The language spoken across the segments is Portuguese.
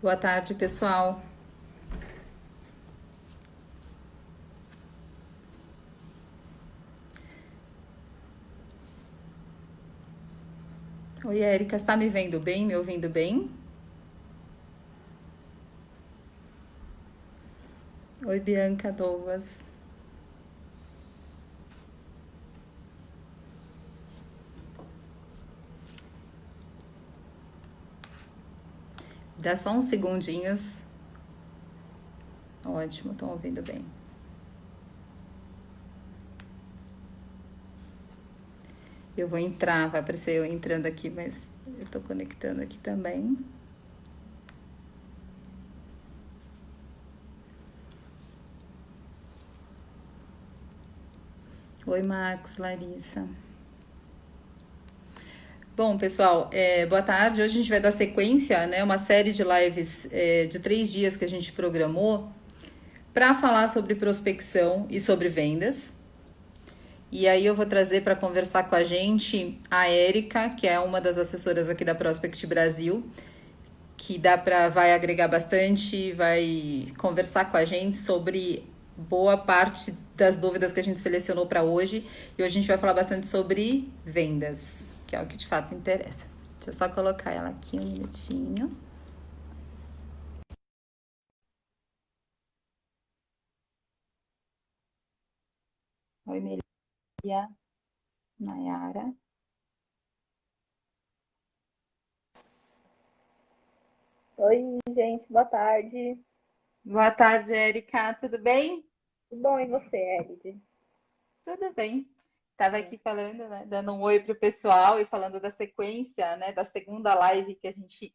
Boa tarde, pessoal. Oi, Érica, está me vendo bem? Me ouvindo bem? Oi, Bianca, Douglas. Dá só uns segundinhos. Ótimo, estão ouvindo bem. Eu vou entrar, vai aparecer eu entrando aqui, mas eu estou conectando aqui também. Oi, Max, Larissa. Bom, pessoal, boa tarde. Hoje a gente vai dar sequência, né? Uma série de lives de 3 dias que a gente programou para falar sobre prospecção e sobre vendas. E aí eu vou trazer para conversar com a gente a Érica, que é uma das assessoras aqui da Prospect Brasil, que vai agregar bastante, vai conversar com a gente sobre boa parte das dúvidas que a gente selecionou para hoje. E hoje a gente vai falar bastante sobre vendas, que é o que de fato interessa. Deixa eu só colocar ela aqui um minutinho. Oi, Melia, Nayara. Oi, gente, boa tarde. Boa tarde, Érica. Tudo bem? Tudo bom, e você, Elide? Tudo bem. Estava aqui falando, né, dando um oi para o pessoal e falando da sequência, né, da segunda live que a gente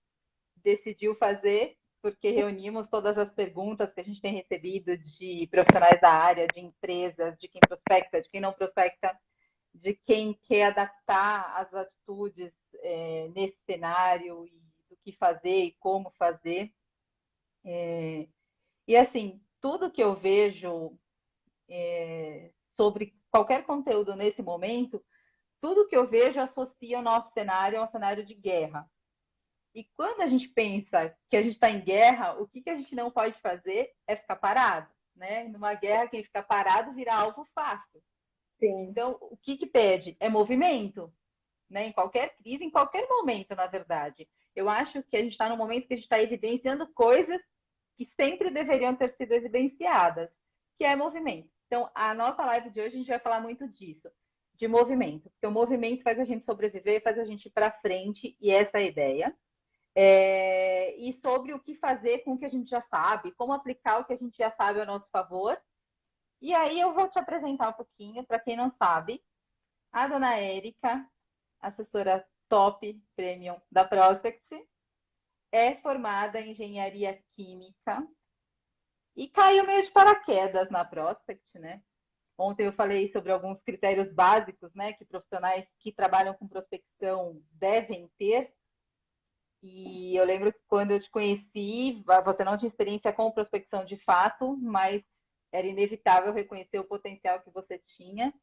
decidiu fazer, porque reunimos todas as perguntas que a gente tem recebido de profissionais da área, de empresas, de quem prospecta, de quem não prospecta, de quem quer adaptar as atitudes nesse cenário e do que fazer e como fazer. E assim, tudo que eu vejo sobre qualquer conteúdo nesse momento, tudo que eu vejo associa o nosso cenário ao cenário de guerra. E quando a gente pensa que a gente está em guerra, o que a gente não pode fazer é ficar parado. Né? Numa guerra, quem fica parado vira alvo fácil. Sim, Então, o que pede? É movimento. Né? Em qualquer crise, em qualquer momento, na verdade. Eu acho que a gente está num momento que a gente está evidenciando coisas que sempre deveriam ter sido evidenciadas, que é movimento. Então, a nossa live de hoje a gente vai falar muito disso, de movimento, porque o movimento faz a gente sobreviver, faz a gente ir para frente, e essa é a ideia. E sobre o que fazer com o que a gente já sabe, como aplicar o que a gente já sabe ao nosso favor. E aí eu vou te apresentar um pouquinho, para quem não sabe, a dona Érica, assessora top premium da Prospect, é formada em engenharia química e caiu meio de paraquedas na Prospect, né? Ontem eu falei sobre alguns critérios básicos, né, que profissionais que trabalham com prospecção devem ter. E eu lembro que quando eu te conheci, você não tinha experiência com prospecção de fato, mas era inevitável reconhecer o potencial que você tinha.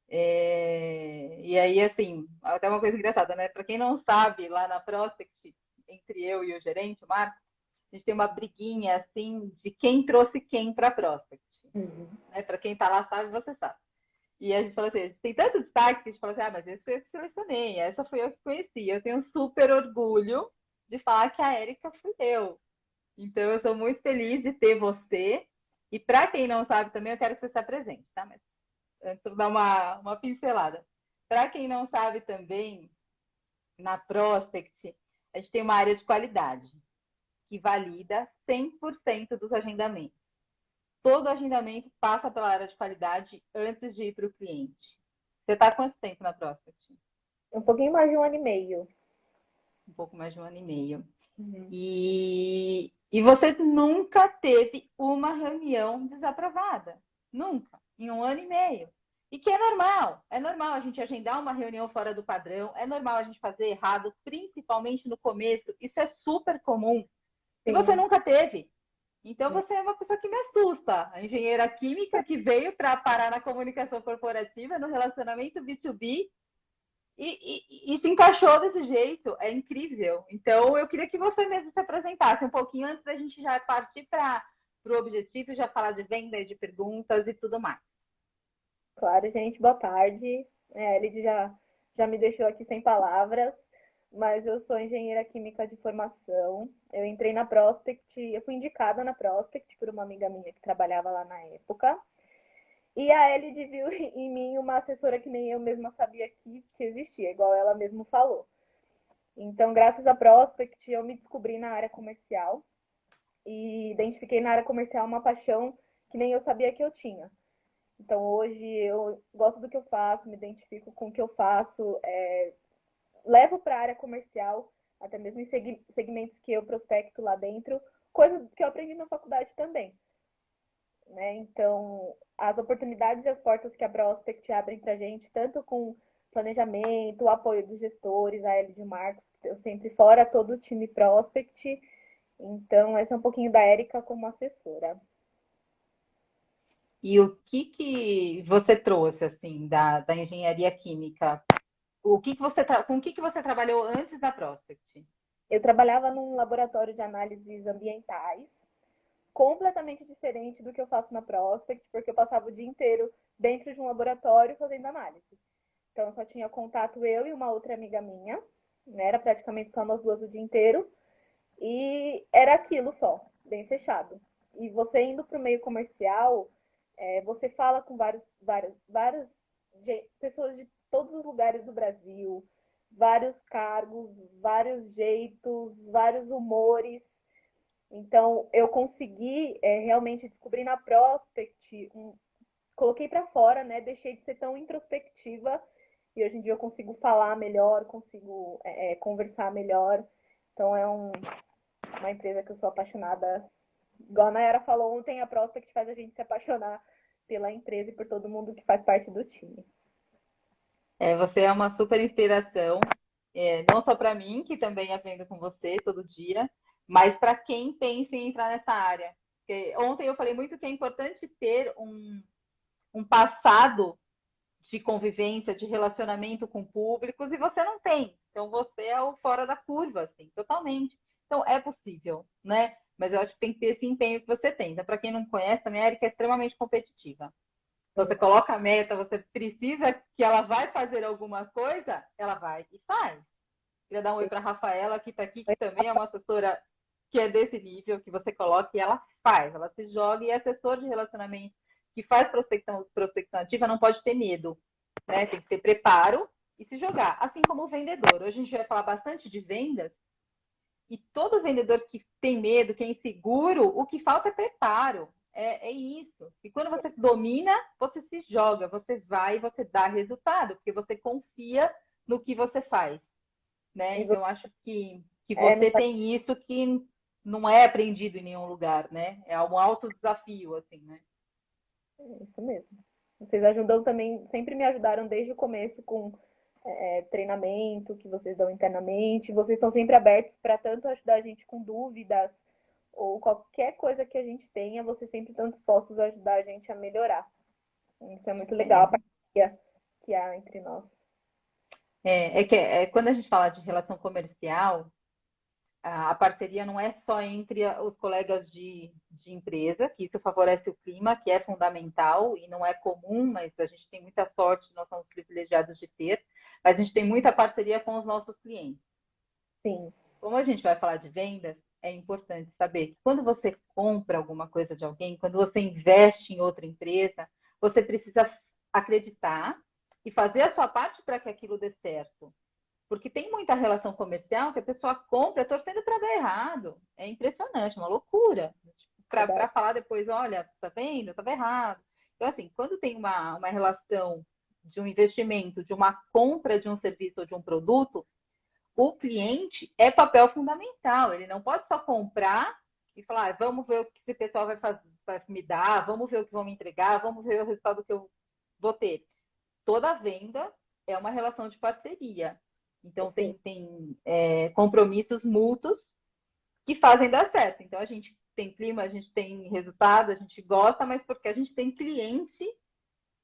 E aí, assim, até uma coisa engraçada, né? Para quem não sabe, lá na Prospect, entre eu e o gerente, o Marcos, a gente tem uma briguinha, assim, de quem trouxe quem para a Prospect. uhum. Né? Para quem está lá sabe, você sabe. E a gente falou assim, tem tanto destaque que a gente falou assim, mas esse foi eu que selecionei, essa foi eu que conheci. Eu tenho super orgulho de falar que a Érica fui eu. Então, eu sou muito feliz de ter você. E para quem não sabe também, eu quero que você se apresente, tá? Mas antes eu vou dar uma pincelada. Para quem não sabe também, na Prospect, a gente tem uma área de qualidade que valida 100% dos agendamentos. Todo agendamento passa pela área de qualidade antes de ir para o cliente. Você está há quanto tempo na Prospect? Um pouquinho mais de um ano e meio. Um pouco mais de um ano e meio. Uhum. E você nunca teve uma reunião desaprovada. Nunca. Em um ano e meio. E que é normal a gente agendar uma reunião fora do padrão, é normal a gente fazer errado, principalmente no começo, isso é super comum. E você Sim, nunca teve. Então sim. você é uma pessoa que me assusta. A engenheira química que veio para parar na comunicação corporativa, no relacionamento B2B, E se encaixou desse jeito, é incrível. Então, eu queria que você mesmo se apresentasse um pouquinho antes da gente já partir para o objetivo, já falar de venda, de perguntas e tudo mais. Claro, gente, boa tarde. A Elid já me deixou aqui sem palavras, mas eu sou engenheira química de formação. Eu entrei na Prospect, eu fui indicada na Prospect por uma amiga minha que trabalhava lá na época. E a Elid viu em mim uma assessora que nem eu mesma sabia que existia, igual ela mesmo falou. Então, graças à Prospect, eu me descobri na área comercial e identifiquei na área comercial uma paixão que nem eu sabia que eu tinha. Então, hoje eu gosto do que eu faço, me identifico com o que eu faço, levo para a área comercial, até mesmo em segmentos que eu prospecto lá dentro, coisa que eu aprendi na faculdade também. Né? Então, as oportunidades e as portas que a Prospect abrem para a gente, tanto com planejamento, o apoio dos gestores, a Ellie de Marcos, que eu sempre fora todo o time Prospect. Então, esse é um pouquinho da Érica como assessora. E o que você trouxe, assim, da engenharia química? Com o que você trabalhou antes da Prospect? Eu trabalhava num laboratório de análises ambientais, completamente diferente do que eu faço na Prospect, porque eu passava o dia inteiro dentro de um laboratório fazendo análise. Então, eu só tinha contato eu e uma outra amiga minha, né? Era praticamente só nós duas o dia inteiro, e era aquilo só, bem fechado. E você indo para o meio comercial, você fala com várias pessoas de todos os lugares do Brasil, vários cargos, vários jeitos, vários humores. Então, eu consegui realmente descobrir na Prospect, coloquei para fora, né? Deixei de ser tão introspectiva e hoje em dia eu consigo falar melhor, consigo conversar melhor. Então, uma empresa que eu sou apaixonada. Igual a Nayara falou ontem, a Prospect faz a gente se apaixonar pela empresa e por todo mundo que faz parte do time. Você é uma super inspiração, não só para mim, que também aprendo com você todo dia, mas para quem pensa em entrar nessa área. Porque ontem eu falei muito que é importante ter um passado de convivência, de relacionamento com públicos, e você não tem. Então, você é o fora da curva, assim, totalmente. Então, é possível, né? Mas eu acho que tem que ter esse empenho que você tem. Então, para quem não conhece, a minha Erika é extremamente competitiva. Você coloca a meta, você precisa que ela vai fazer alguma coisa, ela vai e faz. Queria dar um oi para a Rafaela, que está aqui, que também é uma assessora que é desse nível, que você coloca e ela faz, ela se joga e é assessor de relacionamento que faz prospecção ativa não pode ter medo, né? Tem que ter preparo e se jogar. Assim como o vendedor. Hoje a gente vai falar bastante de vendas e todo vendedor que tem medo, que é inseguro, o que falta é preparo. É isso. E quando você domina, você se joga, você vai e você dá resultado, porque você confia no que você faz. Né? Então, eu acho que você tem isso que não é aprendido em nenhum lugar, né? É um alto desafio, assim, né? É isso mesmo. Vocês ajudam também, sempre me ajudaram desde o começo com treinamento que vocês dão internamente. Vocês estão sempre abertos para tanto ajudar a gente com dúvidas ou qualquer coisa que a gente tenha, vocês sempre estão dispostos a ajudar a gente a melhorar. Isso é muito legal, a parceria que há entre nós. Quando a gente fala de relação comercial, a parceria não é só entre os colegas de empresa, que isso favorece o clima, que é fundamental e não é comum, mas a gente tem muita sorte, nós somos privilegiados de ter, mas a gente tem muita parceria com os nossos clientes. Sim. Como a gente vai falar de vendas, é importante saber que quando você compra alguma coisa de alguém, quando você investe em outra empresa, você precisa acreditar e fazer a sua parte para que aquilo dê certo. Porque tem muita relação comercial que a pessoa compra torcendo para dar errado. É impressionante, uma loucura. Para falar depois, olha, tá vendo? Estava errado. Então, assim, quando tem uma relação de um investimento, de uma compra de um serviço ou de um produto, o cliente é papel fundamental. Ele não pode só comprar e falar, vamos ver o que esse pessoal vai me dar, vamos ver o que vão me entregar, vamos ver o resultado que eu vou ter. Toda venda é uma relação de parceria. Então, tem compromissos mútuos que fazem dar certo. Então, a gente tem clima, a gente tem resultado, a gente gosta, mas porque a gente tem cliente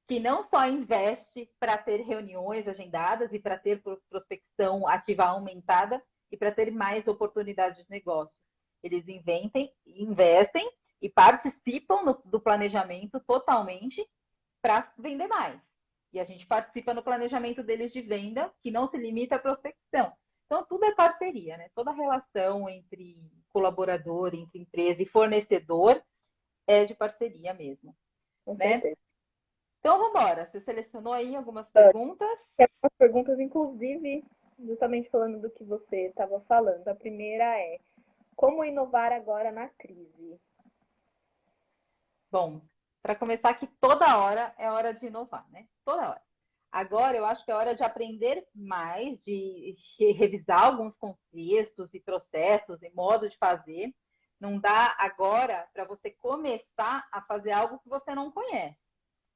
que não só investe para ter reuniões agendadas e para ter prospecção ativa aumentada e para ter mais oportunidades de negócio. Eles investem e participam do planejamento totalmente para vender mais. E a gente participa no planejamento deles de venda, que não se limita à prospecção. Então, tudo é parceria, né? Toda relação entre colaborador, entre empresa e fornecedor é de parceria mesmo. Com né? certeza. Então, vamos embora. Você selecionou aí algumas perguntas? Tem algumas perguntas, inclusive, justamente falando do que você estava falando. A primeira é: como inovar agora na crise? Bom, para começar aqui, toda hora é hora de inovar, né? Toda hora. Agora eu acho que é hora de aprender mais, de revisar alguns contextos e processos e modos de fazer. Não dá agora para você começar a fazer algo que você não conhece,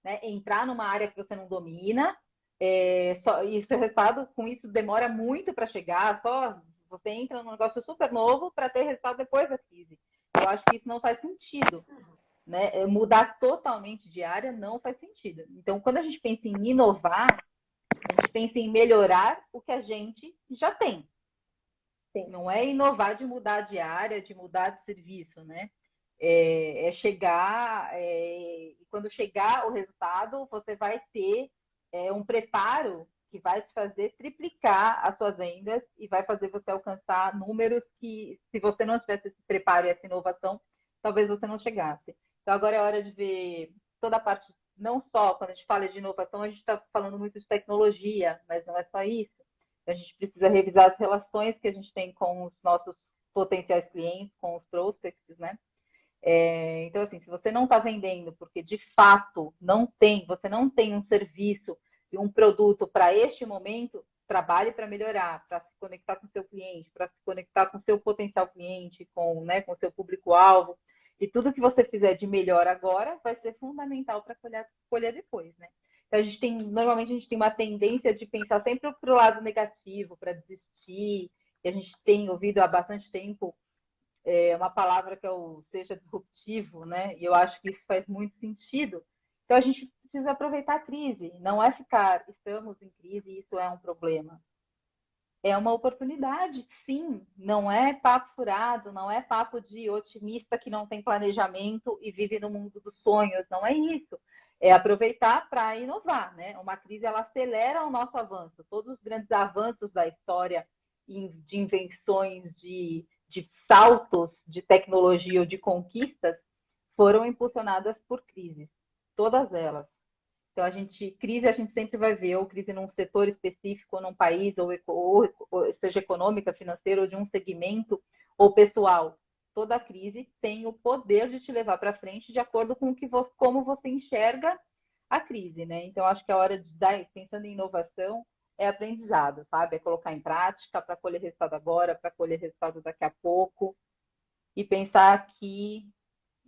né? Entrar numa área que você não domina, e seu resultado com isso demora muito para chegar, só você entra num negócio super novo para ter resultado depois da crise. Eu acho que isso não faz sentido. Né? Mudar totalmente de área não faz sentido. Então, quando a gente pensa em inovar, a gente pensa em melhorar o que a gente já tem. Sim. Não é inovar de mudar de área, de mudar de serviço, né? É chegar, e quando chegar o resultado, você vai ter um preparo que vai te fazer triplicar as suas vendas e vai fazer você alcançar números que, se você não tivesse esse preparo e essa inovação, talvez você não chegasse. Então, agora é hora de ver toda a parte, não só quando a gente fala de inovação, a gente está falando muito de tecnologia, mas não é só isso. A gente precisa revisar as relações que a gente tem com os nossos potenciais clientes, com os prospects, né? Então, assim, se você não está vendendo porque de fato você não tem um serviço e um produto para este momento, trabalhe para melhorar, para se conectar com o seu cliente, para se conectar com o seu potencial cliente, com o seu público-alvo. E tudo que você fizer de melhor agora vai ser fundamental para colher depois, né? Então, normalmente a gente tem uma tendência de pensar sempre para o lado negativo, para desistir, e a gente tem ouvido há bastante tempo uma palavra que é o seja disruptivo, né? E eu acho que isso faz muito sentido. Então a gente precisa aproveitar a crise, não é ficar, estamos em crise e isso é um problema. É uma oportunidade, sim. Não é papo furado, não é papo de otimista que não tem planejamento e vive no mundo dos sonhos. Não é isso. É aproveitar para inovar, né? Uma crise ela acelera o nosso avanço. Todos os grandes avanços da história de invenções, de saltos de tecnologia ou de conquistas foram impulsionadas por crises. Todas elas. Então, crise a gente sempre vai ver, ou crise num setor específico, ou num país, ou seja econômica, financeira, ou de um segmento, ou pessoal. Toda crise tem o poder de te levar para frente de acordo com como você enxerga a crise, né? Então, acho que a hora de dar, pensando em inovação, é aprendizado, sabe? É colocar em prática para colher resultado agora, para colher resultado daqui a pouco, e pensar que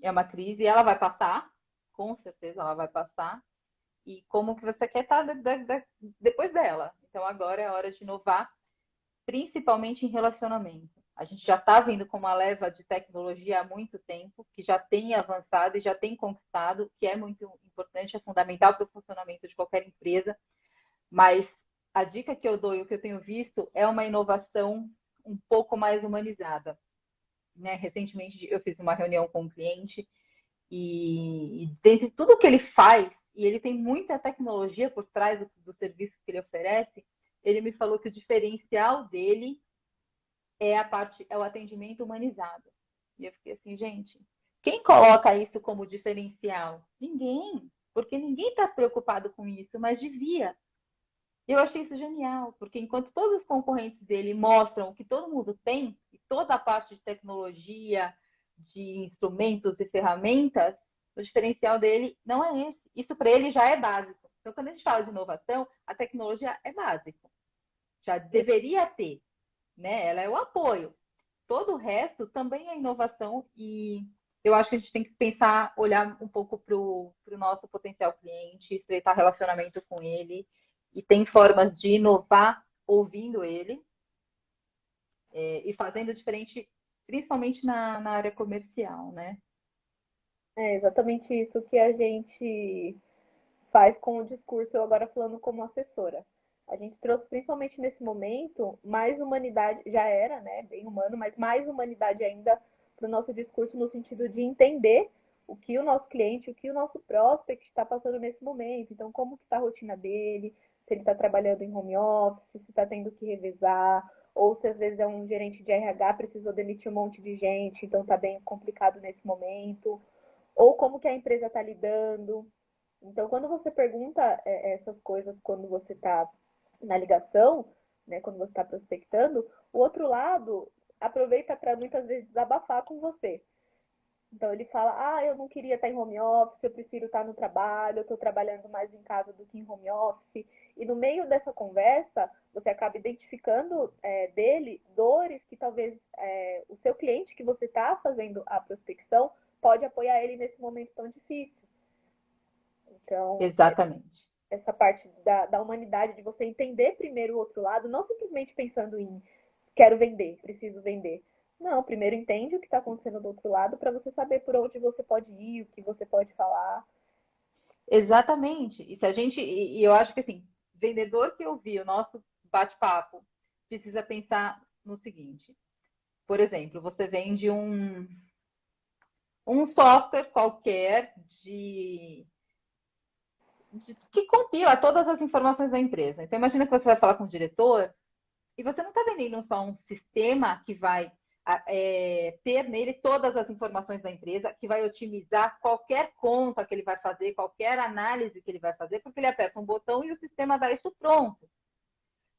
é uma crise e ela vai passar, com certeza ela vai passar, e como que você quer estar depois dela. Então, agora é a hora de inovar, principalmente em relacionamento. A gente já está vindo com uma leva de tecnologia há muito tempo, que já tem avançado e já tem conquistado, que é muito importante, é fundamental para o funcionamento de qualquer empresa, mas a dica que eu dou e o que eu tenho visto é uma inovação um pouco mais humanizada. Né? Recentemente, eu fiz uma reunião com um cliente e dentre tudo que ele faz, e ele tem muita tecnologia por trás do serviço que ele oferece, ele me falou que o diferencial dele é o atendimento humanizado. E eu fiquei assim, gente, quem coloca isso como diferencial? Ninguém, porque ninguém está preocupado com isso, mas devia. Eu achei isso genial, porque enquanto todos os concorrentes dele mostram o que todo mundo tem, e toda a parte de tecnologia, de instrumentos e ferramentas, o diferencial dele não é esse. Isso para ele já é básico. Então, quando a gente fala de inovação, a tecnologia é básico. Já deveria ter, né? Ela é o apoio. Todo o resto também é inovação e eu acho que a gente tem que pensar, olhar um pouco para o nosso potencial cliente, estreitar relacionamento com ele e tem formas de inovar ouvindo ele e fazendo diferente, principalmente na área comercial, né? É exatamente isso que a gente faz com o discurso, eu agora falando como assessora. A gente trouxe, principalmente nesse momento, mais humanidade, já era, né, bem humano, mas mais humanidade ainda para o nosso discurso no sentido de entender o que o nosso cliente, o que o nosso prospect está passando nesse momento. Então, como que está a rotina dele, se ele está trabalhando em home office, se está tendo que revezar, ou se às vezes é um gerente de RH, precisou demitir um monte de gente, então está bem complicado nesse momento, ou como que a empresa está lidando. Então, quando você pergunta essas coisas, quando você está na ligação, né, quando você está prospectando, o outro lado aproveita para muitas vezes desabafar com você. Então ele fala, eu não queria estar em home office, eu prefiro estar no trabalho, eu estou trabalhando mais em casa do que em home office. E no meio dessa conversa, você acaba identificando dele dores que talvez o seu cliente que você está fazendo a prospecção pode apoiar ele nesse momento tão difícil. Então, Exatamente. essa parte da humanidade, de você entender primeiro o outro lado, não simplesmente pensando em quero vender, preciso vender. Não, primeiro entende o que está acontecendo do outro lado para você saber por onde você pode ir, o que você pode falar. Exatamente. E se a gente, e eu acho que assim, vendedor que ouvir o nosso bate-papo precisa pensar no seguinte. Por exemplo, você vende um software qualquer que compila todas as informações da empresa. Então, imagina que você vai falar com o diretor e você não está vendendo só um sistema que vai ter nele todas as informações da empresa, que vai otimizar qualquer conta que ele vai fazer, qualquer análise que ele vai fazer, porque ele aperta um botão e o sistema dá isso pronto.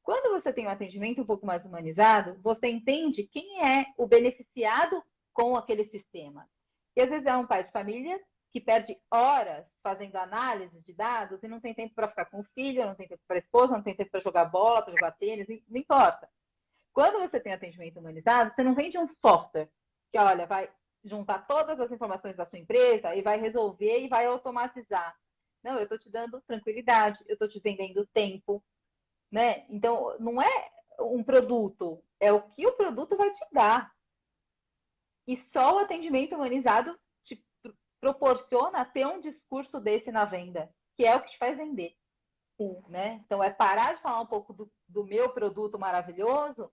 Quando você tem um atendimento um pouco mais humanizado, você entende quem é o beneficiado com aquele sistema. E às vezes é um pai de família que perde horas fazendo análise de dados e não tem tempo para ficar com o filho, não tem tempo para a esposa, não tem tempo para jogar bola, para jogar tênis, não importa. Quando você tem atendimento humanizado, você não vende um software que, olha, vai juntar todas as informações da sua empresa e vai resolver e vai automatizar. Não, eu estou te dando tranquilidade, eu estou te vendendo tempo, né? Então, não é um produto, é o que o produto vai te dar. E só o atendimento humanizado te proporciona ter um discurso desse na venda, que é o que te faz vender. Sim. Né? Então, é parar de falar um pouco do meu produto maravilhoso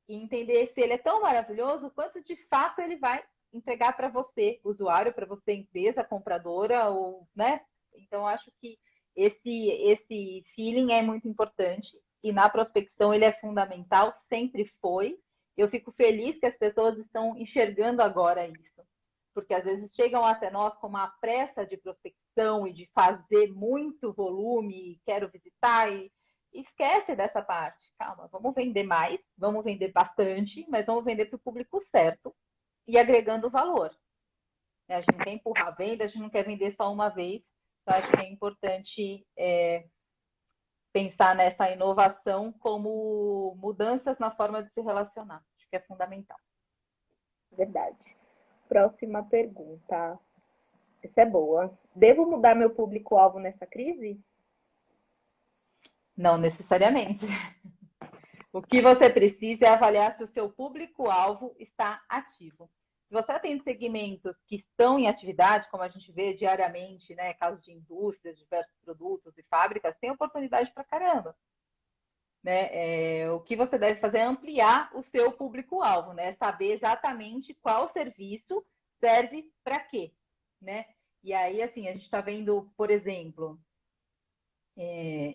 e entender se ele é tão maravilhoso quanto de fato ele vai entregar para você, usuário, para você, empresa, compradora, ou, né? Então, acho que esse feeling é muito importante e na prospecção ele é fundamental, sempre foi. Eu fico feliz que as pessoas estão enxergando agora isso, porque às vezes chegam até nós com uma pressa de prospecção e de fazer muito volume, quero visitar e esquece dessa parte. Calma, vamos vender mais, vamos vender bastante, mas vamos vender para o público certo e agregando valor. A gente não quer empurrar a venda, a gente não quer vender só uma vez. Então, acho que é importante pensar nessa inovação como mudanças na forma de se relacionar. Acho que é fundamental. Verdade. Próxima pergunta. Essa é boa. Devo mudar meu público-alvo nessa crise? Não necessariamente. O que você precisa é avaliar se o seu público-alvo está ativo. Se você tem segmentos que estão em atividade, como a gente vê diariamente, né, casos de indústrias, diversos produtos e fábricas, tem oportunidade para caramba. Né? O que você deve fazer é ampliar o seu público-alvo, né? Saber exatamente qual serviço serve para quê. Né? E aí, assim, a gente está vendo, por exemplo,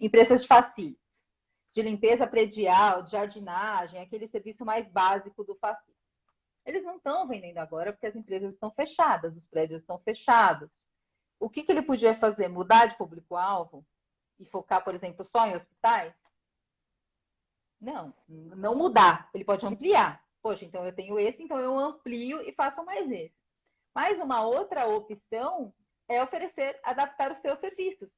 empresas de facilities, de limpeza predial, de jardinagem, aquele serviço mais básico do facilities. Eles não estão vendendo agora porque as empresas estão fechadas, os prédios estão fechados. O que ele podia fazer? Mudar de público-alvo e focar, por exemplo, só em hospitais? Não, não mudar. Ele pode ampliar. Poxa, então eu tenho esse, então eu amplio e faço mais esse. Mas uma outra opção é oferecer, adaptar os seus serviços.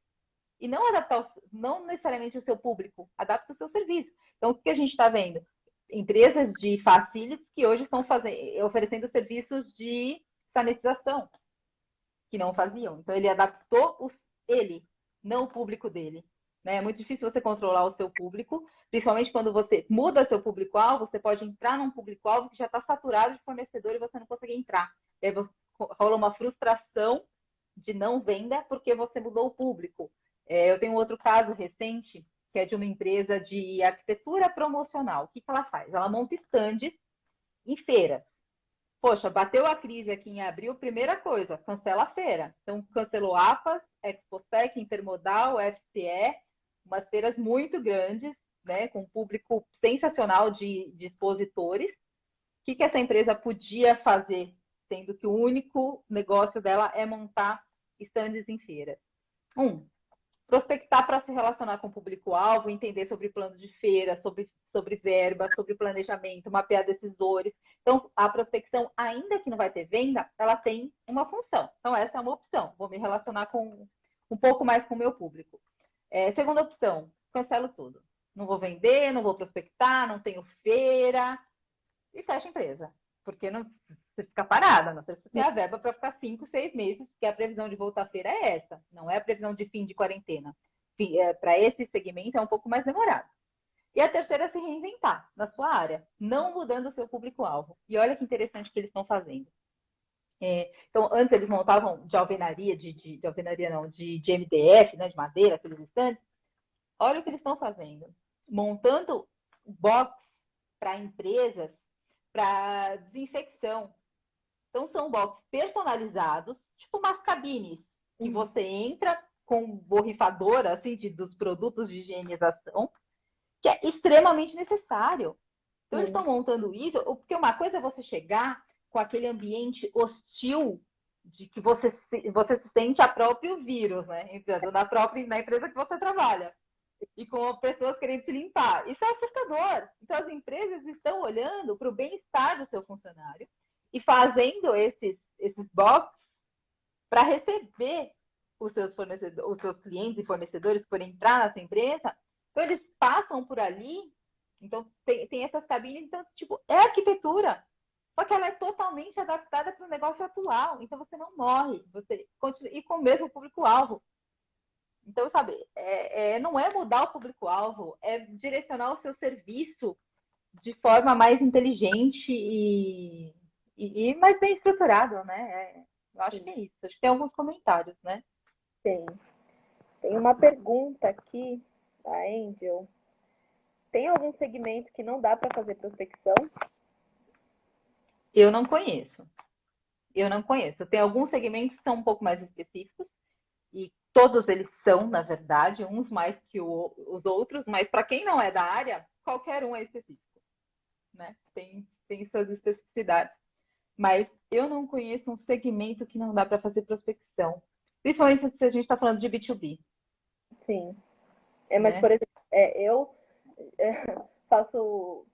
E não adaptar, não necessariamente o seu público, adapta o seu serviço. Então, o que a gente está vendo? Empresas de facilities que hoje estão oferecendo serviços de sanitização, que não faziam. Então, ele adaptou ele, não o público dele. Né? É muito difícil você controlar o seu público, principalmente quando você muda seu público-alvo, você pode entrar num público-alvo que já está saturado de fornecedor e você não consegue entrar. E aí rola uma frustração de não venda porque você mudou o público. Eu tenho outro caso recente, que é de uma empresa de arquitetura promocional. O que ela faz? Ela monta estandes em feiras. Poxa, bateu a crise aqui em abril, primeira coisa, cancela a feira. Então, cancelou APAS, Expostec, Intermodal, FCE, umas feiras muito grandes, né, com um público sensacional de expositores. O que essa empresa podia fazer, sendo que o único negócio dela é montar estandes em feiras? Prospectar para se relacionar com o público-alvo, entender sobre plano de feira, sobre verba, sobre planejamento, mapear decisores. Então, a prospecção, ainda que não vai ter venda, ela tem uma função. Então, essa é uma opção. Vou me relacionar com um pouco mais com o meu público. Segunda opção, cancelo tudo. Não vou vender, não vou prospectar, não tenho feira e fecha a empresa. Porque não, você fica parada, não sei se você tem a verba para ficar 5, 6 meses, porque a previsão de voltar à feira é essa, não é a previsão de fim de quarentena. Para esse segmento é um pouco mais demorado. E a terceira é se reinventar na sua área, não mudando o seu público-alvo. E olha que interessante que eles estão fazendo. Então, antes eles montavam de alvenaria, de alvenaria não, de MDF, né, de madeira, aqueles estantes. Olha o que eles estão fazendo. Montando box para empresas para desinfecção. Então, são boxes personalizados, tipo umas cabines, que você entra com borrifadora, assim, dos produtos de higienização, que é extremamente necessário. Então, eles estão montando isso, porque uma coisa é você chegar com aquele ambiente hostil de que você se sente a próprio vírus, né? Na empresa que você trabalha. E com pessoas querendo se limpar. Isso é assustador. Então, as empresas estão olhando para o bem-estar do seu funcionário e fazendo esses box para receber os seus clientes e fornecedores por entrar nessa empresa. Então, eles passam por ali. Então, tem essas cabines. Então, tipo, é arquitetura. Só que ela é totalmente adaptada para o negócio atual. Então, você não morre. Você continua, e com o mesmo público-alvo. Então, sabe, não é mudar o público-alvo, é direcionar o seu serviço de forma mais inteligente e mais bem estruturado, né? Eu acho que é isso. Acho que tem alguns comentários, né? Tem uma pergunta aqui da Angel. Tem algum segmento que não dá para fazer prospecção? Eu não conheço. Tem alguns segmentos que são um pouco mais específicos e todos eles são, na verdade, uns mais que os outros, mas para quem não é da área, qualquer um é específico, né? Tem suas especificidades. Mas eu não conheço um segmento que não dá para fazer prospecção. Principalmente se a gente está falando de B2B. Sim. Mas, por exemplo, eu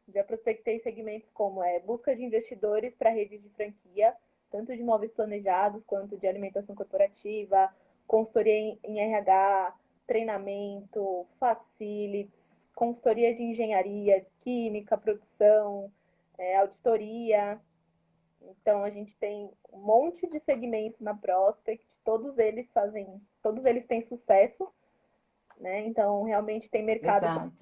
já prospectei segmentos como busca de investidores para redes de franquia, tanto de imóveis planejados quanto de alimentação corporativa, consultoria em RH, treinamento, facilities, consultoria de engenharia, química, produção, auditoria. Então, a gente tem um monte de segmentos na Prospect, todos eles têm sucesso, né? Então, realmente tem mercado.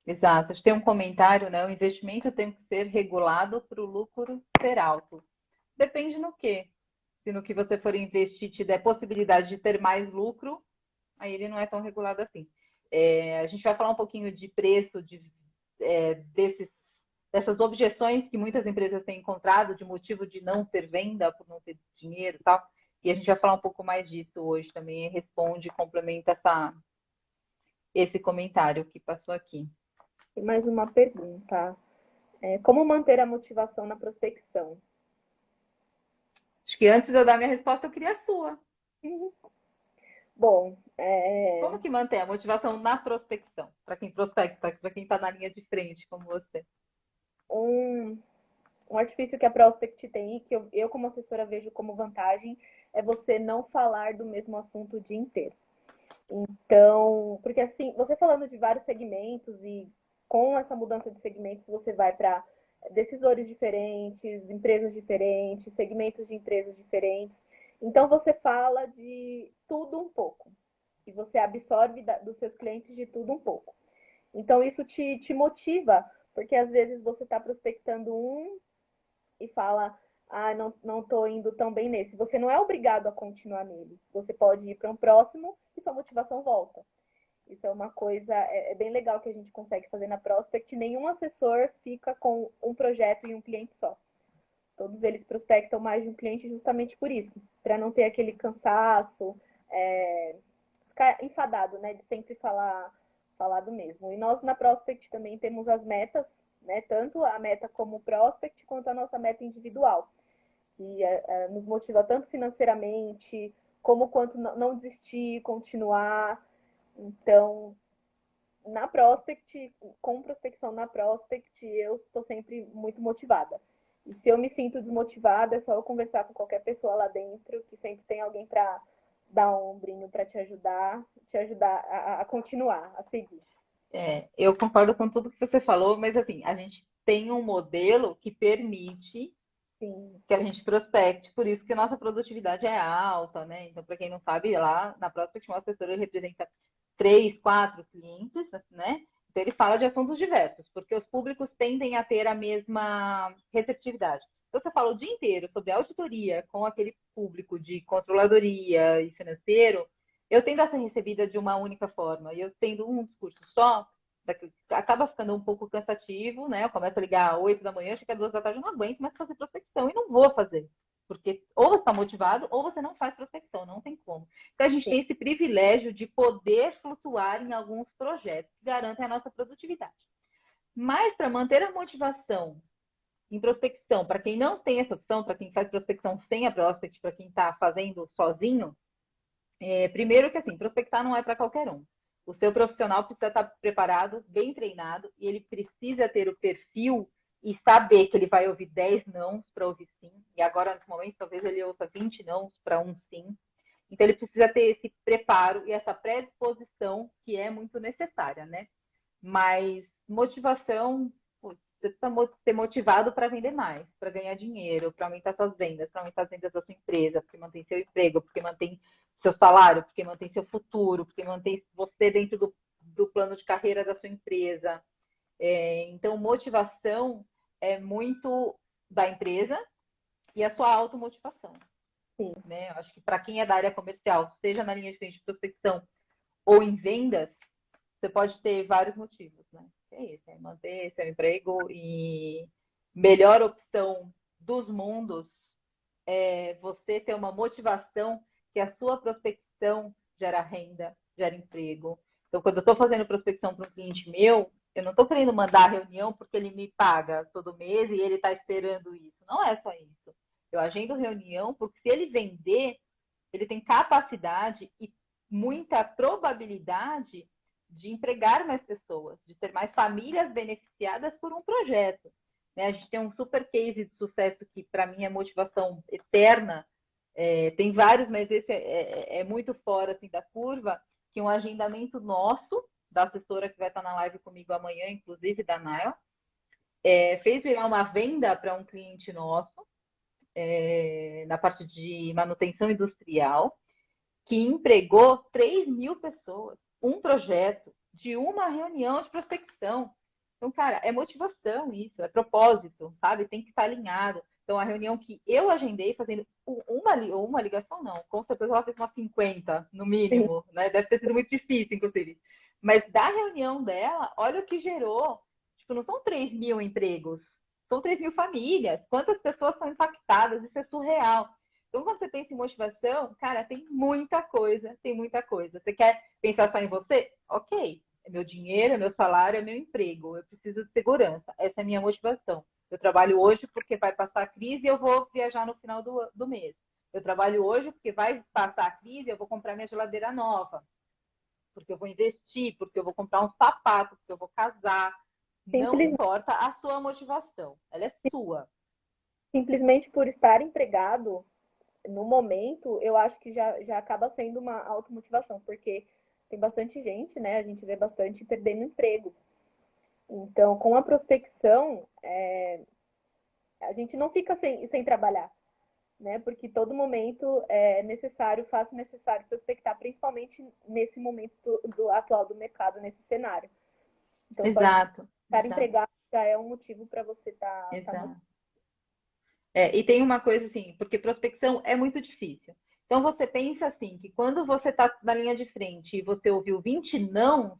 Exato. Tem um comentário, né? O investimento tem que ser regulado para o lucro ser alto. Depende no quê? Se no que você for investir te der possibilidade de ter mais lucro, aí ele não é tão regulado assim. A gente vai falar um pouquinho de preço, dessas objeções que muitas empresas têm encontrado de motivo de não ter venda, por não ter dinheiro e tal. E a gente vai falar um pouco mais disso hoje também, responde, complementa esse comentário que passou aqui. E mais uma pergunta. Como manter a motivação na prospecção? Acho que antes de eu dar minha resposta, eu queria a sua. Bom, como que mantém a motivação na prospecção? Para quem prospecta, para quem está na linha de frente, como você. Um artifício que a Prospect tem e que eu como assessora vejo como vantagem é você não falar do mesmo assunto o dia inteiro. Então, porque assim, você falando de vários segmentos e com essa mudança de segmentos, você vai para decisores diferentes, empresas diferentes, segmentos de empresas diferentes. Então, você fala de tudo um pouco. E você absorve dos seus clientes de tudo um pouco. Então, isso te motiva, porque às vezes você está prospectando e fala, ah, não estou indo tão bem nesse. Você não é obrigado a continuar nele. Você pode ir para um próximo e sua motivação volta. Isso é uma coisa, é bem legal que a gente consegue fazer na Prospect. Nenhum assessor fica com um projeto e um cliente só. Todos eles prospectam mais de um cliente justamente por isso, para não ter aquele cansaço, ficar enfadado, né, de sempre falar do mesmo. E nós na Prospect também temos as metas, né, tanto a meta como o Prospect, quanto a nossa meta individual, que nos motiva tanto financeiramente, como quanto não desistir, continuar. Então, na Prospect, com prospecção na Prospect, eu estou sempre muito motivada. E se eu me sinto desmotivada, é só eu conversar com qualquer pessoa lá dentro, que sempre tem alguém para dar um ombrinho para te ajudar a continuar, a seguir. Eu concordo com tudo que você falou, mas assim, a gente tem um modelo que permite Sim, que a gente prospecte, por isso que a nossa produtividade é alta, né? Então, para quem não sabe, lá na Prospect, o assessor ele representa 3, 4 clientes, né? Então, ele fala de assuntos diversos, porque os públicos tendem a ter a mesma receptividade. Então, você fala o dia inteiro sobre auditoria com aquele público de controladoria e financeiro, eu tendo a ser recebida de uma única forma. E eu tendo um discurso só, acaba ficando um pouco cansativo, né? Eu começo a ligar às 8 da manhã, chega às 2 da tarde, eu não aguento mais fazer prospecção e não vou fazer. Porque ou você está motivado ou você não faz prospecção, não tem como. Então a gente sim, tem esse privilégio de poder flutuar em alguns projetos que garantem a nossa produtividade. Mas para manter a motivação em prospecção, para quem não tem essa opção, para quem faz prospecção sem a prospect, para quem está fazendo sozinho, primeiro que assim, prospectar não é para qualquer um. O seu profissional precisa estar preparado, bem treinado, e ele precisa ter o perfil e saber que ele vai ouvir 10 nãos para ouvir sim. E agora, nesse momento, talvez ele ouça 20 nãos para um sim. Então, ele precisa ter esse preparo e essa predisposição que é muito necessária, né? Mas motivação, você precisa ser motivado para vender mais, para ganhar dinheiro, para aumentar suas vendas, para aumentar as vendas da sua empresa, porque mantém seu emprego, porque mantém seu salário, porque mantém seu futuro, porque mantém você dentro do plano de carreira da sua empresa. Então, motivação é muito da empresa e a sua automotivação. sim. Né? Eu acho que para quem é da área comercial, seja na linha de prospecção ou em vendas, você pode ter vários motivos, né? É isso, é manter seu emprego e melhor opção dos mundos é você ter uma motivação que a sua prospecção gera renda, gera emprego. Então, quando eu estou fazendo prospecção para um cliente meu, eu não estou querendo mandar a reunião porque ele me paga todo mês e ele está esperando isso. Não é só isso. Eu agendo reunião porque se ele vender, ele tem capacidade e muita probabilidade de empregar mais pessoas, de ter mais famílias beneficiadas por um projeto. Né? A gente tem um super case de sucesso que, para mim, é motivação eterna. Tem vários, mas esse é muito fora assim, da curva, que um agendamento nosso, da assessora que vai estar na live comigo amanhã, inclusive da Nail, fez virar uma venda para um cliente nosso, na parte de manutenção industrial, que empregou 3.000 pessoas. Um projeto de uma reunião de prospecção. Então, cara, é motivação isso, é propósito, sabe? Tem que estar alinhado. Então, a reunião que eu agendei fazendo uma ligação, não, com certeza ela fez umas 50, no Sim. mínimo, né? Deve ter sido muito difícil, inclusive. Mas da reunião dela, olha o que gerou. Tipo, não são 3.000 empregos, são 3.000 famílias. Quantas pessoas são impactadas? Isso é surreal. Então, quando você pensa em motivação, cara, tem muita coisa, tem muita coisa. Você quer pensar só em você? Ok, é meu dinheiro, é meu salário, é meu emprego. Eu preciso de segurança. Essa é a minha motivação. Eu trabalho hoje porque vai passar a crise e eu vou viajar no final do mês. Eu trabalho hoje porque vai passar a crise e eu vou comprar minha geladeira nova. Porque eu vou investir, porque eu vou comprar um sapato, porque eu vou casar. Não Simplesmente, importa a sua motivação, ela é sua. simplesmente por estar empregado, no momento, eu acho que já acaba sendo uma automotivação, porque tem bastante gente, né? A gente vê bastante perdendo emprego. Então, com a prospecção, a gente não fica sem trabalhar, né? Porque todo momento é necessário, faço necessário prospectar, principalmente nesse momento do atual do mercado, nesse cenário. Então, só de Exato, estar exato, empregado já é um motivo para você estar exato. E tem uma coisa assim, porque prospecção é muito difícil. Então você pensa assim, que quando você está na linha de frente e você ouviu 20 não,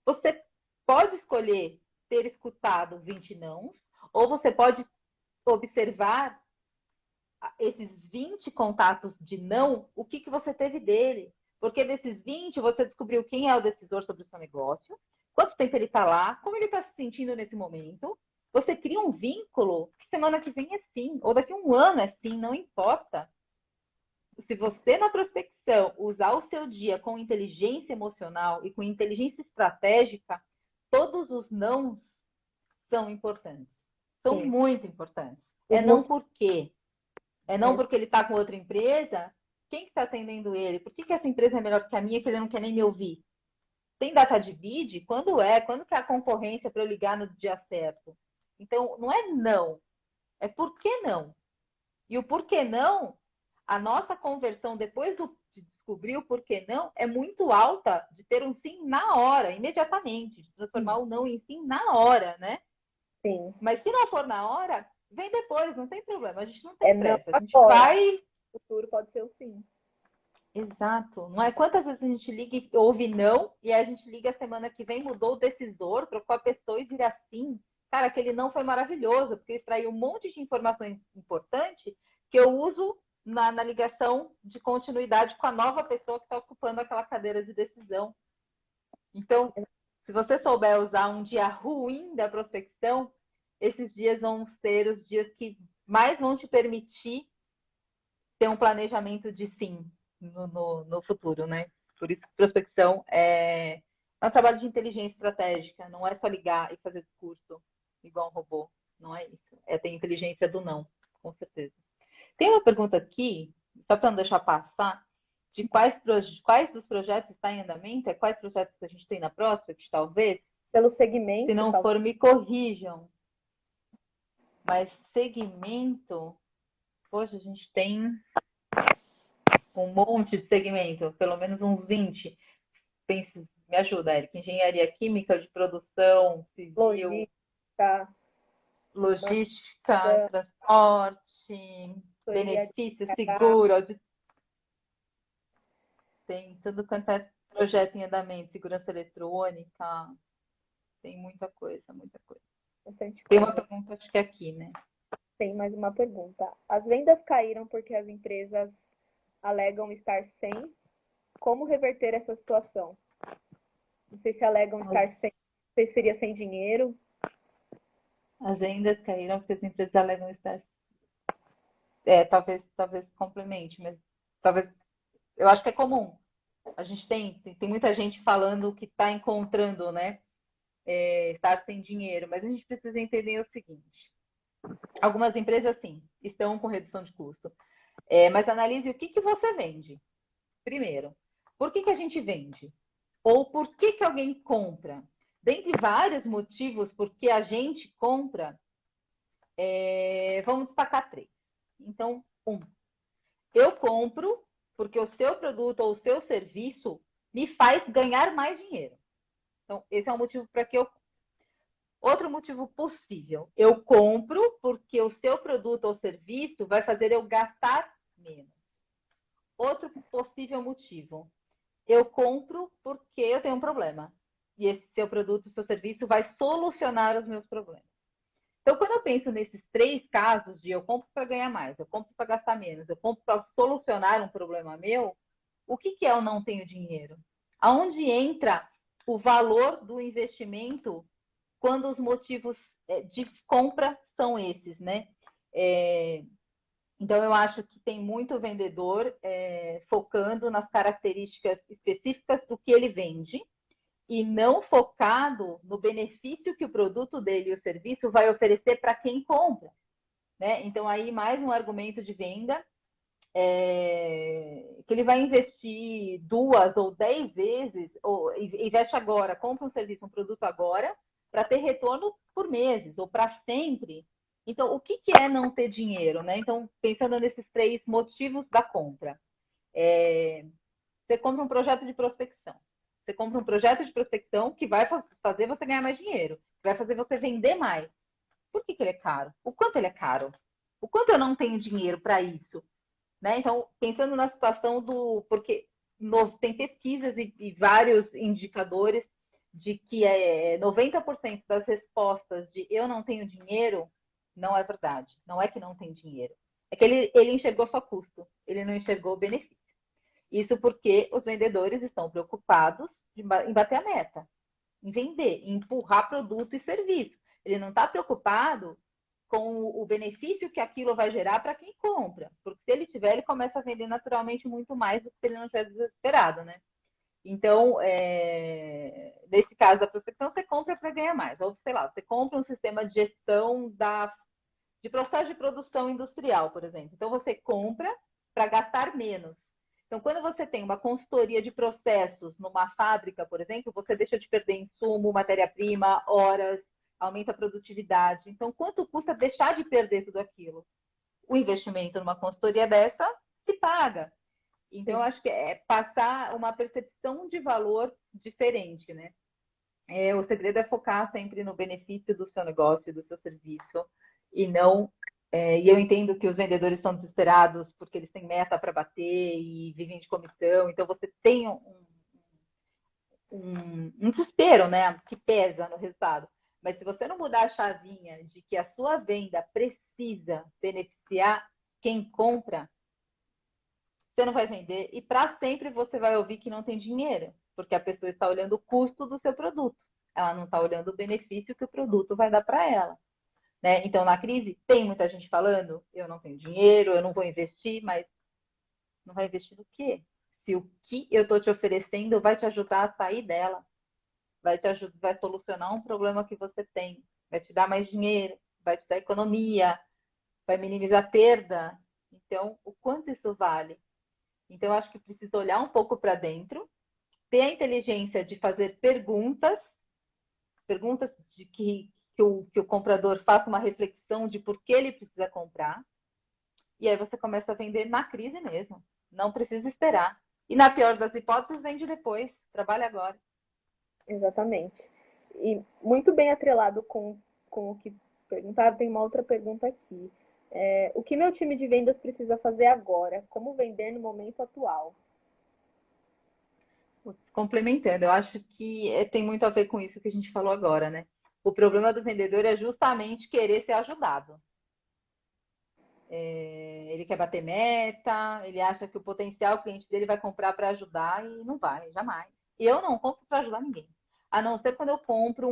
você pode escolher ter escutado 20 não, ou você pode observar esses 20 contatos de não, o que você teve dele. Porque desses 20, você descobriu quem é o decisor sobre o seu negócio, quanto tempo ele está lá, como ele está se sentindo nesse momento. Você cria um vínculo que semana que vem é sim, ou daqui a um ano é sim, não importa. Se você na prospecção usar o seu dia com inteligência emocional e com inteligência estratégica, todos os não são importantes. São Sim. muito importantes. Os É não por quê? É não porque ele está com outra empresa? Quem que está atendendo ele? Por que essa empresa é melhor que a minha que ele não quer nem me ouvir? Tem data de bid? Quando é? Quando que é a concorrência para eu ligar no dia certo? Então, não é não. É por que não? E o porquê não, a nossa conversão depois de descobrir o porquê não é muito alta de ter um sim na hora, imediatamente, de transformar o não em sim na hora, né? Sim. Mas se não for na hora, vem depois, não tem problema. A gente não É tem não pressa. A gente agora. vai. O futuro pode ser o sim. Exato. Não é quantas vezes a gente liga e ouve não, e a gente liga a semana que vem, mudou o decisor, trocou a pessoa e vira sim. Cara, aquele não foi maravilhoso, porque extraiu um monte de informações importantes que eu uso na ligação de continuidade com a nova pessoa que está ocupando aquela cadeira de decisão. Então, se você souber usar um dia ruim da prospecção, esses dias vão ser os dias que mais vão te permitir ter um planejamento de sim no futuro, né? Por isso que prospecção é um trabalho de inteligência estratégica, não é só ligar e fazer discurso igual um robô, não é isso. É ter inteligência do não, com certeza. Tem uma pergunta aqui, só para não deixar passar, de quais dos projetos está em andamento, quais projetos que a gente tem na Prospect, talvez? Pelo Se segmento, não talvez. for, me corrijam. Mas segmento, hoje a gente tem um monte de segmento, pelo menos uns 20. Pense, me ajuda, Eric. Engenharia química, de produção, civil, Logística, logística, transporte, consultoria de benefício, RH. seguro, tem tudo quanto é projeto em andamento, segurança eletrônica, tem muita coisa, muita coisa. Bastante Tem uma coisa. pergunta, acho que é aqui, né? Tem mais uma pergunta. As vendas caíram porque as empresas alegam estar sem. Como reverter essa situação? Não sei se alegam estar sem, não sei se seria sem dinheiro. As vendas caíram porque as empresas alegam estar. Talvez complemente, mas talvez. Eu acho que é comum. A gente tem muita gente falando que está encontrando, né? Estar sem dinheiro, mas a gente precisa entender o seguinte: algumas empresas, sim, estão com redução de custo, mas analise o que você vende. Primeiro, por que a gente vende? Ou por que alguém compra? Dentre vários motivos por que a gente compra, vamos destacar 3. Então, eu compro porque o seu produto ou o seu serviço me faz ganhar mais dinheiro. Então, esse é um motivo para que eu. Outro motivo possível, eu compro porque o seu produto ou serviço vai fazer eu gastar menos. Outro possível motivo, eu compro porque eu tenho um problema. E esse seu produto, seu serviço vai solucionar os meus problemas. Então, quando eu penso nesses 3 casos de eu compro para ganhar mais, eu compro para gastar menos, eu compro para solucionar um problema meu, o que é eu não tenho dinheiro? Aonde entra o valor do investimento quando os motivos de compra são esses, né? Então, eu acho que tem muito vendedor focando nas características específicas do que ele vende e não focado no benefício que o produto dele e o serviço vai oferecer para quem compra. Né? Então, aí mais um argumento de venda, que ele vai investir 2 ou 10 vezes, ou investe agora, compra um serviço, um produto agora, para ter retorno por meses ou para sempre. Então, o que é não ter dinheiro? Né? Então, pensando nesses 3 motivos da compra. Você compra um projeto de prospecção. Você compra um projeto de prospecção que vai fazer você ganhar mais dinheiro, vai fazer você vender mais. Por que ele é caro? O quanto ele é caro? O quanto eu não tenho dinheiro para isso? Né? Então, pensando na situação do... Porque tem pesquisas e vários indicadores de que 90% das respostas de eu não tenho dinheiro não é verdade. Não é que não tem dinheiro. É que ele enxergou só custo, ele não enxergou benefício. Isso porque os vendedores estão preocupados em bater a meta, em vender, em empurrar produto e serviço. Ele não está preocupado com o benefício que aquilo vai gerar para quem compra. Porque se ele tiver, ele começa a vender naturalmente muito mais do que se ele não estiver desesperado, né? Então, nesse caso da prospecção, você compra para ganhar mais. Ou, sei lá, você compra um sistema de gestão de processo de produção industrial, por exemplo. Então, você compra para gastar menos. Então, quando você tem uma consultoria de processos numa fábrica, por exemplo, você deixa de perder insumo, matéria-prima, horas, aumenta a produtividade. Então, quanto custa deixar de perder tudo aquilo? O investimento numa consultoria dessa se paga. Então, eu acho que é passar uma percepção de valor diferente, né? O segredo é focar sempre no benefício do seu negócio, do seu serviço, e não. E eu entendo que os vendedores estão desesperados porque eles têm meta para bater e vivem de comissão, então você tem um desespero, né? Que pesa no resultado. Mas se você não mudar a chavinha de que a sua venda precisa beneficiar quem compra, você não vai vender e para sempre você vai ouvir que não tem dinheiro, porque a pessoa está olhando o custo do seu produto. Ela não está olhando o benefício que o produto vai dar para ela. Né? Então, na crise, tem muita gente falando, eu não tenho dinheiro, eu não vou investir, mas não vai investir no quê? Se o que eu estou te oferecendo vai te ajudar a sair dela, vai te ajudar, vai solucionar um problema que você tem, vai te dar mais dinheiro, vai te dar economia, vai minimizar a perda. Então, o quanto isso vale? Então, eu acho que precisa olhar um pouco para dentro, ter a inteligência de fazer perguntas de que o comprador faça uma reflexão de por que ele precisa comprar, e aí você começa a vender na crise mesmo. Não precisa esperar. E na pior das hipóteses, vende depois. Trabalha agora. Exatamente. E muito bem atrelado com o que perguntaram, tem uma outra pergunta aqui. O que meu time de vendas precisa fazer agora? Como vender no momento atual? Complementando, eu acho que tem muito a ver com isso que a gente falou agora, né? O problema do vendedor é justamente querer ser ajudado. Ele quer bater meta, ele acha que o potencial cliente dele vai comprar para ajudar e não vai, jamais. Eu não compro para ajudar ninguém. A não ser quando eu compro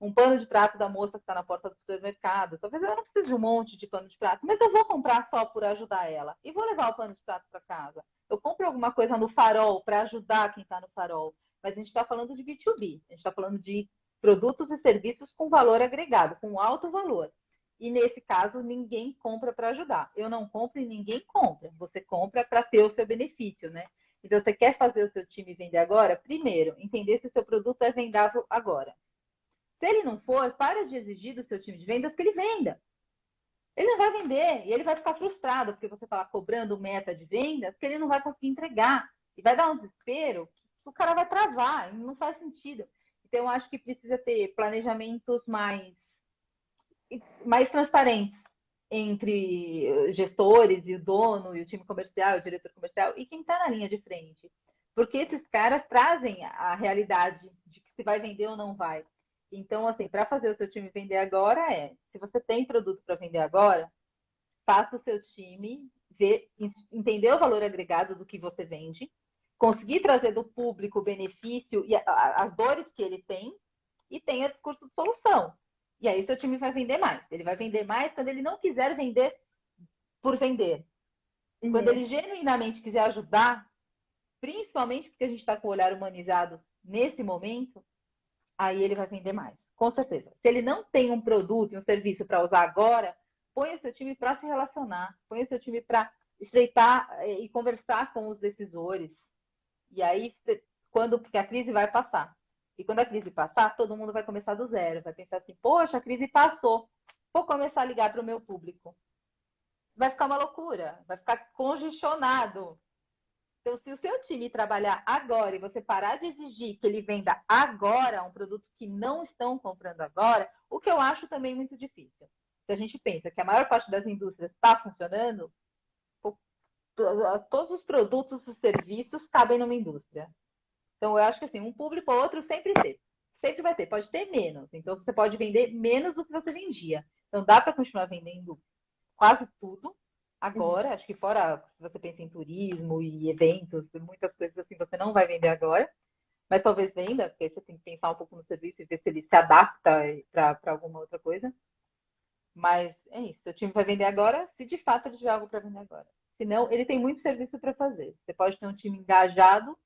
um pano de prato da moça que está na porta do supermercado. Talvez eu não precise de um monte de pano de prato, mas eu vou comprar só por ajudar ela. E vou levar o pano de prato para casa. Eu compro alguma coisa no farol para ajudar quem está no farol. Mas a gente está falando de B2B. A gente está falando de produtos e serviços com valor agregado, com alto valor. E nesse caso, ninguém compra para ajudar. Eu não compro e ninguém compra. Você compra para ter o seu benefício, né? Então, você quer fazer o seu time vender agora? Primeiro, entender se o seu produto é vendável agora. Se ele não for, para de exigir do seu time de vendas que ele venda. Ele não vai vender e ele vai ficar frustrado porque você está cobrando meta de vendas que ele não vai conseguir entregar. E vai dar um desespero que o cara vai travar, e não faz sentido. Então, eu acho que precisa ter planejamentos mais transparentes entre gestores e o dono e o time comercial, o diretor comercial e quem está na linha de frente. Porque esses caras trazem a realidade de que se vai vender ou não vai. Então, assim, para fazer o seu time vender agora se você tem produto para vender agora, faça o seu time entender o valor agregado do que você vende, conseguir trazer do público o benefício e as dores que ele tem e tenha discurso de solução. E aí seu time vai vender mais. Ele vai vender mais quando ele não quiser vender por vender. Uhum. Quando ele genuinamente quiser ajudar, principalmente porque a gente está com o olhar humanizado nesse momento, aí ele vai vender mais. Com certeza. Se ele não tem um produto e um serviço para usar agora, põe o seu time para se relacionar, põe o seu time para estreitar e conversar com os decisores. E aí, porque a crise vai passar. E quando a crise passar, todo mundo vai começar do zero. Vai pensar assim, poxa, a crise passou. Vou começar a ligar para o meu público. Vai ficar uma loucura. Vai ficar congestionado. Então, se o seu time trabalhar agora e você parar de exigir que ele venda agora um produto que não estão comprando agora, o que eu acho também muito difícil. se a gente pensa que a maior parte das indústrias está funcionando, todos os produtos e serviços cabem numa indústria. Então, eu acho que assim, um público ou outro sempre tem. Sempre vai ter, pode ter menos. Então, você pode vender menos do que você vendia. Então, dá para continuar vendendo quase tudo. Agora, acho que fora, se você pensa em turismo e eventos, muitas coisas assim, você não vai vender agora. Mas talvez venda, porque você tem que pensar um pouco no serviço e ver se ele se adapta para alguma outra coisa. Mas é isso. O time vai vender agora, se de fato ele tiver algo para vender agora. Senão, ele tem muito serviço para fazer. Você pode ter um time engajado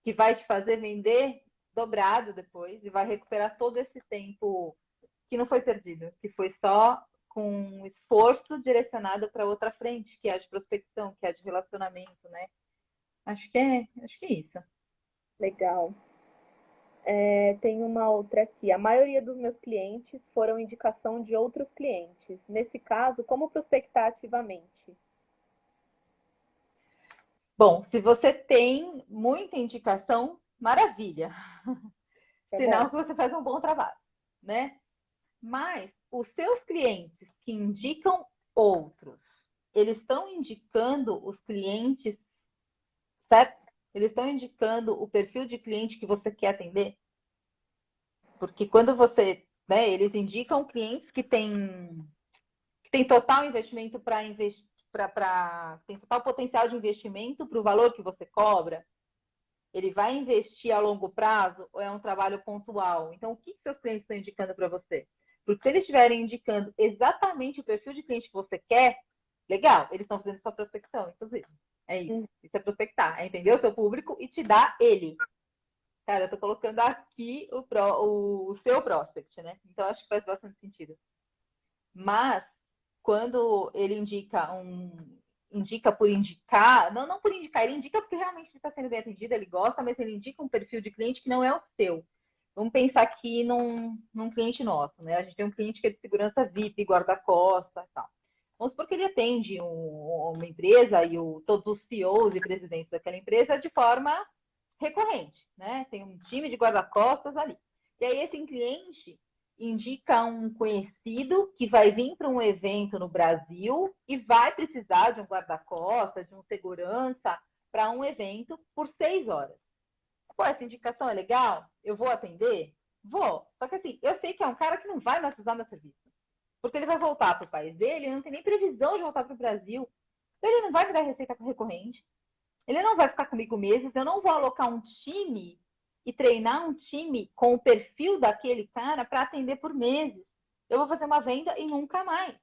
que vai te fazer vender dobrado depois e vai recuperar todo esse tempo que não foi perdido, que foi só com um esforço direcionado para outra frente, que é a de prospecção, que é a de relacionamento, né? Acho que é isso. Legal. Tem uma outra aqui. A maioria dos meus clientes foram indicação de outros clientes. Nesse caso, como prospectar ativamente? Bom, se você tem muita indicação, maravilha. É Sinal bom. que você faz um bom trabalho, né? Mas os seus clientes que indicam outros, eles estão indicando os clientes, certo? Eles estão indicando o perfil de cliente que você quer atender? Porque quando você, né, eles indicam clientes que têm total investimento para investir, tem total potencial de investimento para o valor que você cobra. Ele vai investir a longo prazo ou é um trabalho pontual? Então, o que seus clientes estão indicando para você? Porque se eles estiverem indicando exatamente o perfil de cliente que você quer, legal, eles estão fazendo sua prospecção, inclusive. É isso. Isso é prospectar, é entender o seu público e te dar ele. Cara, eu estou colocando aqui o seu prospect, né? Então, acho que faz bastante sentido. Mas, quando ele indica por indicar, não por indicar, ele indica porque realmente ele está sendo bem atendido, ele gosta, mas ele indica um perfil de cliente que não é o seu. Vamos pensar aqui num cliente nosso, né? A gente tem um cliente que é de segurança VIP, guarda-costas e tal. Vamos supor que ele atende uma empresa e todos os CEOs e presidentes daquela empresa de forma recorrente, né? Tem um time de guarda-costas ali. E aí esse cliente indica um conhecido que vai vir para um evento no Brasil e vai precisar de um guarda-costas, de um segurança para um evento por 6 horas. Pô, essa indicação é legal? Eu vou atender? Vou. Só que assim, eu sei que é um cara que não vai mais usar meu serviço. Porque ele vai voltar para o país dele, não tem nem previsão de voltar para o Brasil. Então ele não vai me dar receita recorrente. Ele não vai ficar comigo meses, eu não vou alocar um time e treinar um time com o perfil daquele cara para atender por meses. Eu vou fazer uma venda e nunca mais.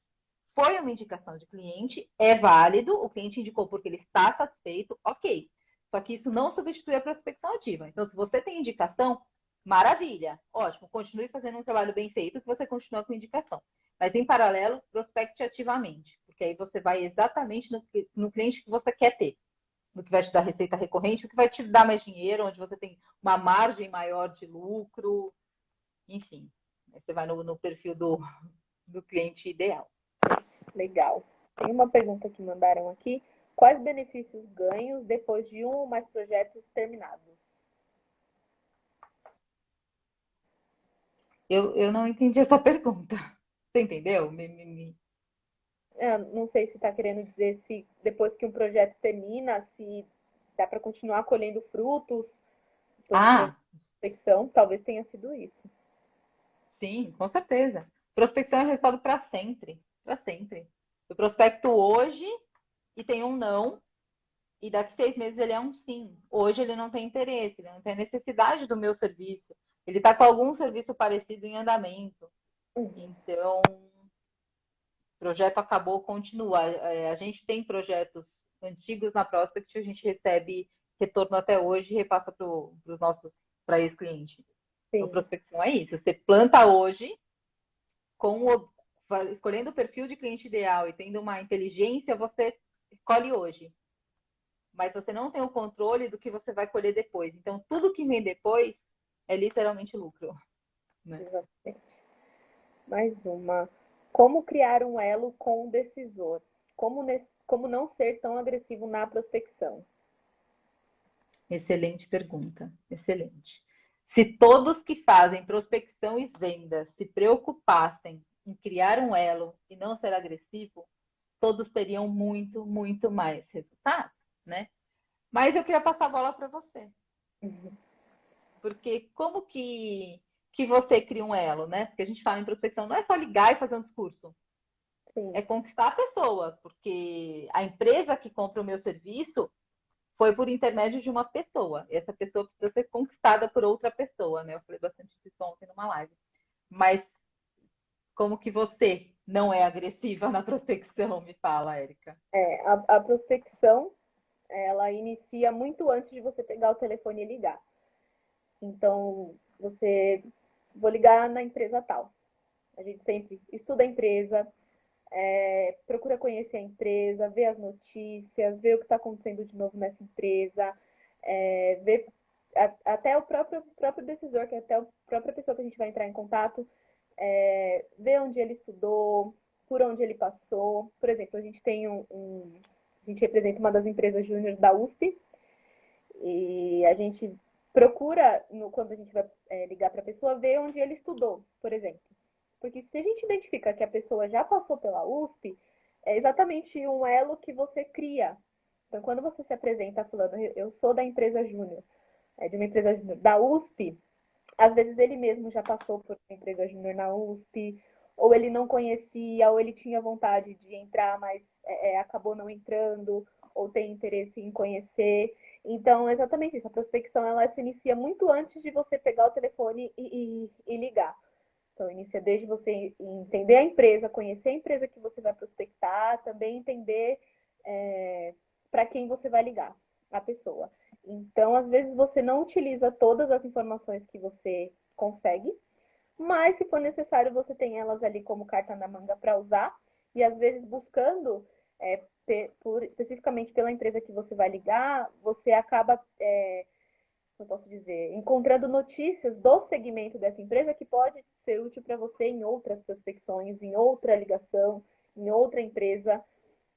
Foi uma indicação de cliente, é válido, o cliente indicou porque ele está satisfeito, ok. Só que isso não substitui a prospecção ativa. Então, se você tem indicação, maravilha, ótimo, continue fazendo um trabalho bem feito que você continua com indicação. Mas, em paralelo, prospecte ativamente, porque aí você vai exatamente no cliente que você quer ter, no que vai te dar receita recorrente, o que vai te dar mais dinheiro, onde você tem uma margem maior de lucro, enfim. Você vai no perfil do cliente ideal. Legal. Tem uma pergunta que mandaram aqui. Quais benefícios ganhos depois de um ou mais projetos terminados? Eu não entendi essa pergunta. Você entendeu? Não sei se está querendo dizer se depois que um projeto termina, se dá para continuar colhendo frutos depois de prospecção, talvez tenha sido isso. Sim, com certeza. Prospecção é resultado para sempre. Para sempre. Eu prospecto hoje e tem um não, e daqui 6 meses ele é um sim. Hoje ele não tem interesse, ele não tem necessidade do meu serviço. Ele está com algum serviço parecido em andamento. Então, o projeto acabou, continua. A gente tem projetos antigos na Prospect, a gente recebe retorno até hoje e repassa para esse cliente. Então, prospecção é isso. Você planta hoje, escolhendo o perfil de cliente ideal e tendo uma inteligência, você escolhe hoje. Mas você não tem o controle do que você vai colher depois. Então, tudo que vem depois é literalmente lucro. Né? Exatamente. Mais uma. Como criar um elo com o decisor? Como não ser tão agressivo na prospecção? Excelente pergunta. Excelente. Se todos que fazem prospecção e venda se preocupassem em criar um elo e não ser agressivo, todos teriam muito, muito mais resultados, né? Mas eu queria passar a bola para você. Porque como que você cria um elo, né? Porque a gente fala em prospecção, não é só ligar e fazer um discurso. Sim. É conquistar a pessoa, porque a empresa que compra o meu serviço foi por intermédio de uma pessoa. Essa pessoa precisa ser conquistada por outra pessoa, né? Eu falei bastante isso ontem numa live. Mas como que você não é agressiva na prospecção? Me fala, Érica. A prospecção, ela inicia muito antes de você pegar o telefone e ligar. Então, vou ligar na empresa tal. A gente sempre estuda a empresa, procura conhecer a empresa, ver as notícias, ver o que está acontecendo de novo nessa empresa, ver até o próprio decisor, que é até a própria pessoa que a gente vai entrar em contato, ver onde ele estudou, por onde ele passou. Por exemplo, a gente tem a gente representa uma das empresas júniores da USP e a gente procura, quando a gente vai ligar para a pessoa, ver onde ele estudou, por exemplo. Porque se a gente identifica que a pessoa já passou pela USP, é exatamente um elo que você cria. Então, quando você se apresenta falando, eu sou da empresa júnior, de uma empresa júnior da USP, às vezes ele mesmo já passou por uma empresa júnior na USP, ou ele não conhecia, ou ele tinha vontade de entrar, mas acabou não entrando, ou tem interesse em conhecer. Então, exatamente isso. A prospecção ela se inicia muito antes de você pegar o telefone e ligar. Então, inicia desde você entender a empresa, conhecer a empresa que você vai prospectar, também entender para quem você vai ligar, a pessoa. Então, às vezes, você não utiliza todas as informações que você consegue, mas se for necessário, você tem elas ali como carta na manga para usar, e às vezes buscando especificamente pela empresa que você vai ligar, você acaba eu posso dizer, encontrando notícias do segmento dessa empresa que pode ser útil para você em outras prospecções, em outra ligação, em outra empresa.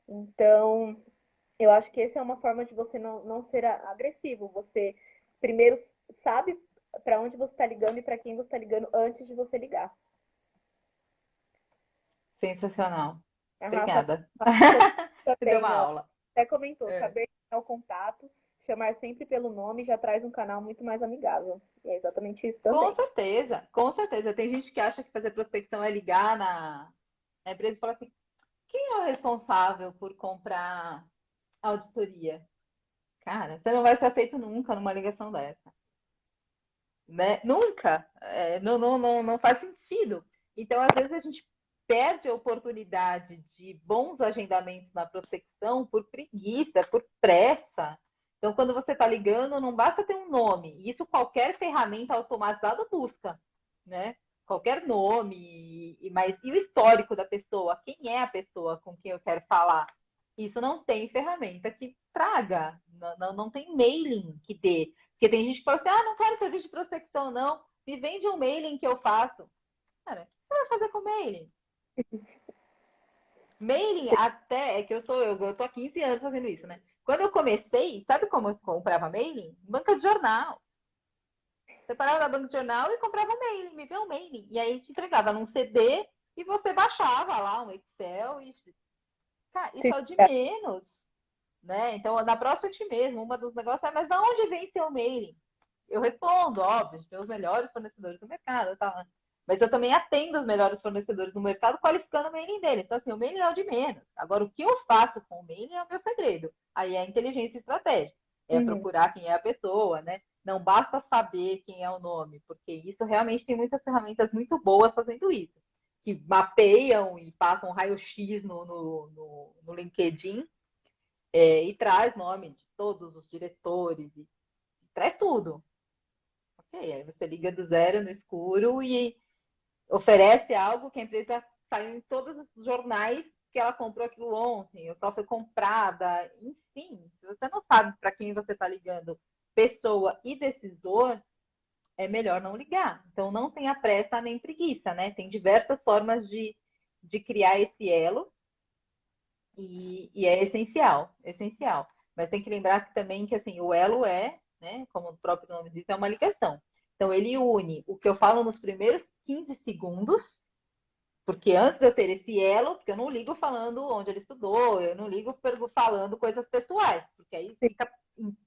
Então, eu acho que essa é uma forma de você não ser agressivo. Você primeiro sabe para onde você está ligando e para quem você está ligando antes de você ligar. Sensacional. A Rafa Obrigada. Você deu também, uma ela aula. até comentou, É. saber quem é o contato, chamar sempre pelo nome já traz um canal muito mais amigável. E é exatamente isso Com também. certeza, com certeza. Tem gente que acha que fazer prospecção é ligar na empresa e falar assim: quem é o responsável por comprar auditoria? Cara, você não vai ser aceito nunca numa ligação dessa. Né? Nunca. Não faz sentido. Então, às vezes, a gente perde a oportunidade de bons agendamentos na prospecção por preguiça, por pressa. Então, quando você está ligando, não basta ter um nome. Isso qualquer ferramenta automatizada busca, né? Qualquer nome, mas e o histórico da pessoa? Quem é a pessoa com quem eu quero falar? Isso não tem ferramenta que traga, não tem mailing que dê. Porque tem gente que fala assim, não quero serviço de prospecção, não. Me vende um mailing que eu faço. Cara, o que você vai fazer com mailing? Mailing até, é que eu tô há 15 anos fazendo isso, né? Quando eu comecei, sabe como eu comprava mailing? Banca de jornal. Você parava na banca de jornal e comprava um mailing, me vê um mailing. E aí te entregava num CD e você baixava lá um Excel. Cara, isso Se é o de menos. Né? Então, na Prospect mesmo, uma dos negócios é, mas de onde vem seu mailing? Eu respondo, óbvio, tem os melhores fornecedores do mercado, tá? Mas eu também atendo os melhores fornecedores do mercado qualificando o mailing deles. Então, assim, o mailing é o de menos. Agora, o que eu faço com o mailing é o meu segredo. Aí é a inteligência estratégica. É Uhum. procurar quem é a pessoa, né? Não basta saber quem é o nome, porque isso realmente tem muitas ferramentas muito boas fazendo isso. Que mapeiam e passam um raio-x no LinkedIn e traz nome de todos os diretores, e traz tudo. Ok, aí você liga do zero no escuro e oferece algo que a empresa saiu em todos os jornais que ela comprou aquilo ontem, ou só foi comprada, enfim. Se você não sabe para quem você está ligando, pessoa e decisor, é melhor não ligar. Então, não tenha pressa nem preguiça, né? Tem diversas formas de criar esse elo e é essencial, essencial. Mas tem que lembrar que, também que assim, o elo é, né, como o próprio nome diz, é uma ligação. Então, ele une o que eu falo nos primeiros 15 segundos Porque antes de eu ter esse elo, porque eu não ligo falando onde ele estudou, eu não ligo falando coisas pessoais, porque aí fica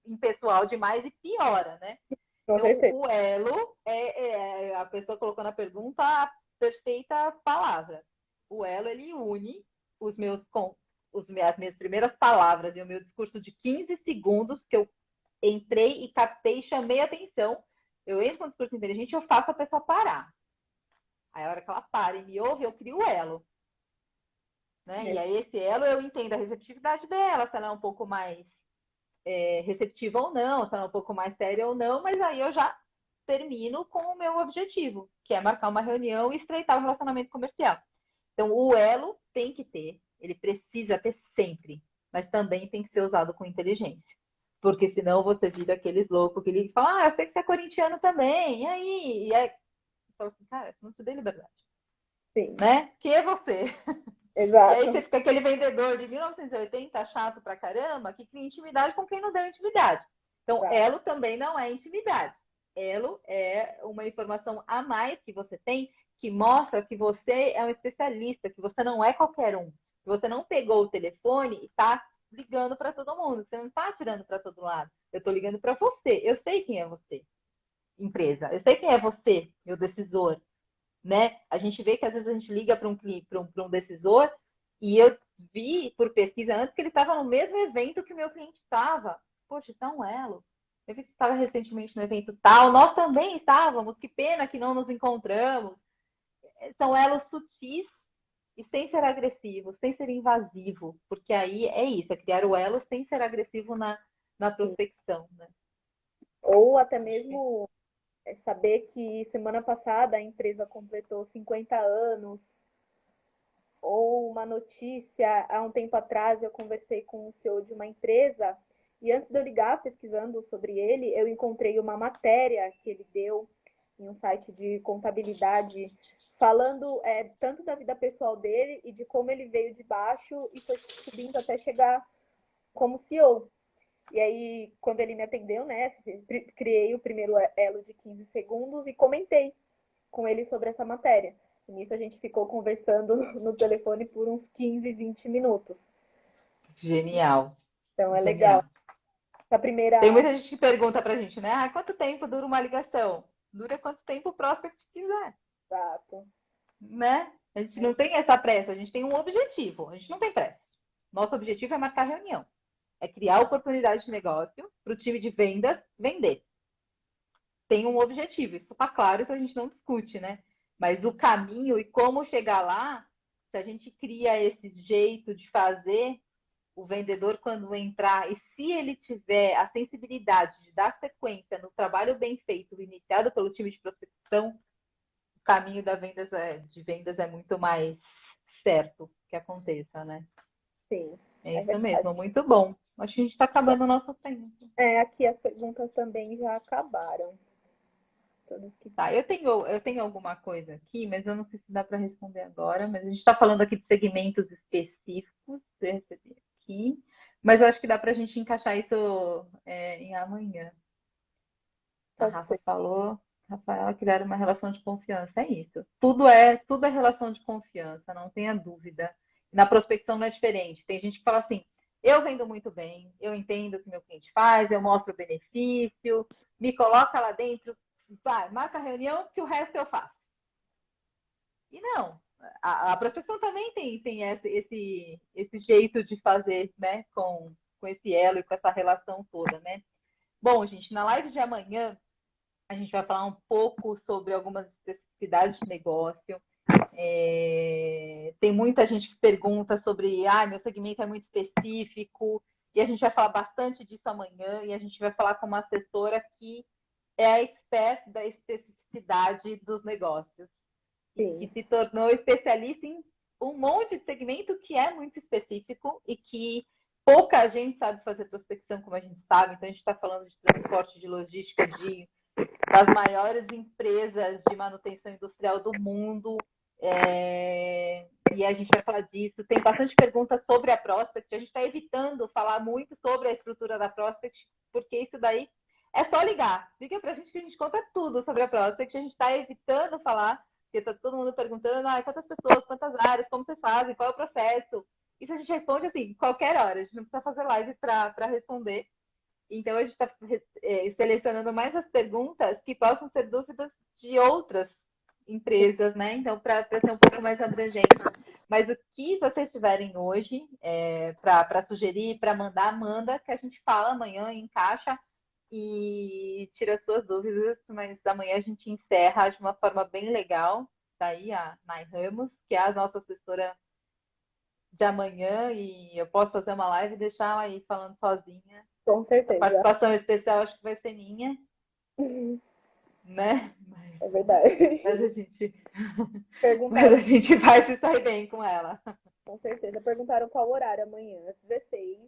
impessoal demais e piora, né? Com Então, certeza. o elo a pessoa colocou na pergunta a perfeita palavra. O elo, ele une os meus, as minhas primeiras palavras e o meu discurso de 15 segundos que eu entrei e captei e chamei a atenção. Eu entro com um discurso inteligente, eu faço a pessoa parar. Aí, a hora que ela para e me ouve, eu crio o elo. Né? E aí, esse elo, eu entendo a receptividade dela, se ela é um pouco mais receptiva ou não, se ela é um pouco mais séria ou não, mas aí eu já termino com o meu objetivo, que é marcar uma reunião e estreitar o relacionamento comercial. Então, o elo tem que ter, ele precisa ter sempre, mas também tem que ser usado com inteligência. Porque senão você vira aqueles loucos que ligam e falam, eu sei que você é corintiano também, e aí? E aí, falo assim, cara, não te dei liberdade. Sim. Né? Que é você. Exato. E aí você fica aquele vendedor de 1980, chato pra caramba, que cria intimidade com quem não deu intimidade. Então, elo também não é intimidade. Elo é uma informação a mais que você tem que mostra que você é um especialista, que você não é qualquer um. Que você não pegou o telefone e está ligando para todo mundo. Você não está tirando para todo lado. Eu estou ligando para você. Eu sei quem é você, empresa. Eu sei quem é você, meu decisor. Né? A gente vê que às vezes a gente liga para um decisor e eu vi por pesquisa antes que ele estava no mesmo evento que o meu cliente estava. Poxa, isso é um elo. Eu vi que estava recentemente no evento tal, nós também estávamos, que pena que não nos encontramos. São elos sutis e sem ser agressivo, sem ser invasivo, porque aí é isso, é criar o elo sem ser agressivo na prospecção. Né? Ou até mesmo saber que semana passada a empresa completou 50 anos, ou uma notícia, há um tempo atrás eu conversei com o CEO de uma empresa e antes de eu ligar pesquisando sobre ele, eu encontrei uma matéria que ele deu em um site de contabilidade falando tanto da vida pessoal dele e de como ele veio de baixo e foi subindo até chegar como CEO. E aí, quando ele me atendeu, né, criei o primeiro elo de 15 segundos e comentei com ele sobre essa matéria. E nisso a gente ficou conversando no telefone por uns 15, 20 minutos. Genial. Então é legal. Genial. A primeira... Tem muita gente que pergunta pra gente, né? Quanto tempo dura uma ligação? Dura quanto tempo o prospect quiser. Exato. Né? A gente não tem essa pressa, a gente tem um objetivo, a gente não tem pressa. Nosso objetivo é marcar reunião. É criar oportunidade de negócio para o time de vendas vender. Tem um objetivo, isso está claro que a gente não discute, né? Mas o caminho e como chegar lá, se a gente cria esse jeito de fazer, o vendedor, quando entrar, e se ele tiver a sensibilidade de dar sequência no trabalho bem feito, iniciado pelo time de prospecção, o caminho de vendas é muito mais certo que aconteça, né? Sim. É isso mesmo, muito bom. Acho que a gente está acabando o nosso tempo. Aqui as perguntas também já acabaram. Tá, eu tenho alguma coisa aqui, mas eu não sei se dá para responder agora. Mas a gente está falando aqui de segmentos específicos, eu recebi aqui, mas eu acho que dá para a gente encaixar isso em amanhã. A Rafa falou, Rafaela, criar uma relação de confiança. É isso. Tudo é relação de confiança, não tenha dúvida. Na prospecção não é diferente. Tem gente que fala assim, eu vendo muito bem, eu entendo o que meu cliente faz, eu mostro o benefício, me coloca lá dentro, vai, marca a reunião que o resto eu faço. E não, a prospecção também tem esse jeito de fazer, né, com esse elo e com essa relação toda, né? Bom, gente, na live de amanhã a gente vai falar um pouco sobre algumas especificidades de negócio. Tem muita gente que pergunta sobre, meu segmento é muito específico, e a gente vai falar bastante disso amanhã, e a gente vai falar com uma assessora que é a expert da especificidade dos negócios. Sim. E se tornou especialista em um monte de segmento que é muito específico e que pouca gente sabe fazer prospecção como a gente sabe. Então, a gente está falando de transporte, de logística, das maiores empresas de manutenção industrial do mundo. E a gente vai falar disso. Tem bastante perguntas sobre a Prospect. A gente está evitando falar muito sobre a estrutura da Prospect, porque isso daí é só ligar. Liga para a gente que a gente conta tudo sobre a Prospect. A gente está evitando falar porque tá todo mundo perguntando, quantas pessoas, quantas áreas, como vocês fazem, qual é o processo. Isso a gente responde assim, qualquer hora, a gente não precisa fazer live para responder. Então, a gente está selecionando mais as perguntas que possam ser dúvidas de outras empresas, né? Então, para ser um pouco mais abrangente. Mas o que vocês tiverem hoje para sugerir, para mandar, manda, que a gente fala amanhã, encaixa e tira as suas dúvidas. Mas amanhã a gente encerra de uma forma bem legal. Tá aí a Nai Ramos, que é a nossa assessora de amanhã, e eu posso fazer uma live e deixar ela aí falando sozinha. Com A certeza. participação especial acho que vai ser minha, né? É verdade. Mas a gente, mas Perguntaram, a gente vai se sair bem com ela. com certeza. Perguntaram qual horário amanhã. Às 16.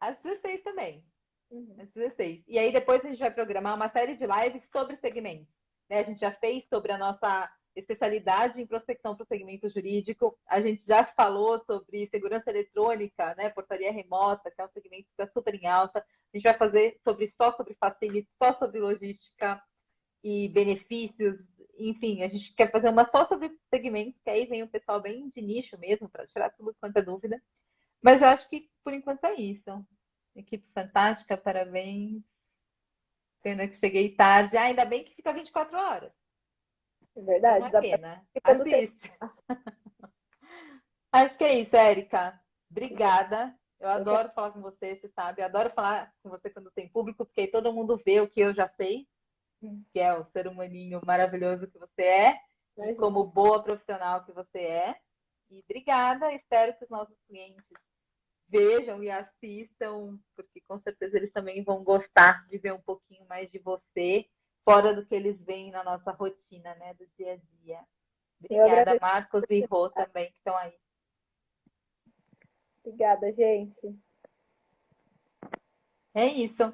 Às 16 também. Uhum. Às 16. E aí depois a gente vai programar uma série de lives sobre segmentos. Né? A gente já fez sobre a nossa especialidade em prospecção para o segmento jurídico. A gente já falou sobre segurança eletrônica, né? Portaria remota, que é um segmento que está super em alta. A gente vai fazer só sobre facility, só sobre logística e benefícios. Enfim, a gente quer fazer uma só sobre segmentos, que aí vem o pessoal bem de nicho mesmo, para tirar tudo quanto é dúvida. Mas eu acho que por enquanto é isso. Equipe fantástica, parabéns. Pena que cheguei tarde. Ainda bem que fica 24 horas. É É verdade. uma Dá pra pena. ir quando tem. Assiste. Acho que é isso, Érica. Obrigada. Eu adoro falar com você, você sabe. Eu adoro falar com você quando tem público, porque aí todo mundo vê o que eu já sei, que é o ser humaninho maravilhoso que você é, e Imagina. como boa profissional que você é. E obrigada. Espero que os nossos clientes vejam e assistam, porque com certeza eles também vão gostar de ver um pouquinho mais de você, fora do que eles veem na nossa rotina, né, do dia a dia. Eu Obrigada, agradeço. Marcos e Rô também, que estão aí. Obrigada, gente. É isso.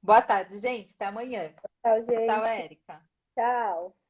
Boa tarde, gente. Até amanhã. Tchau, Tchau, gente. Érica. Tchau.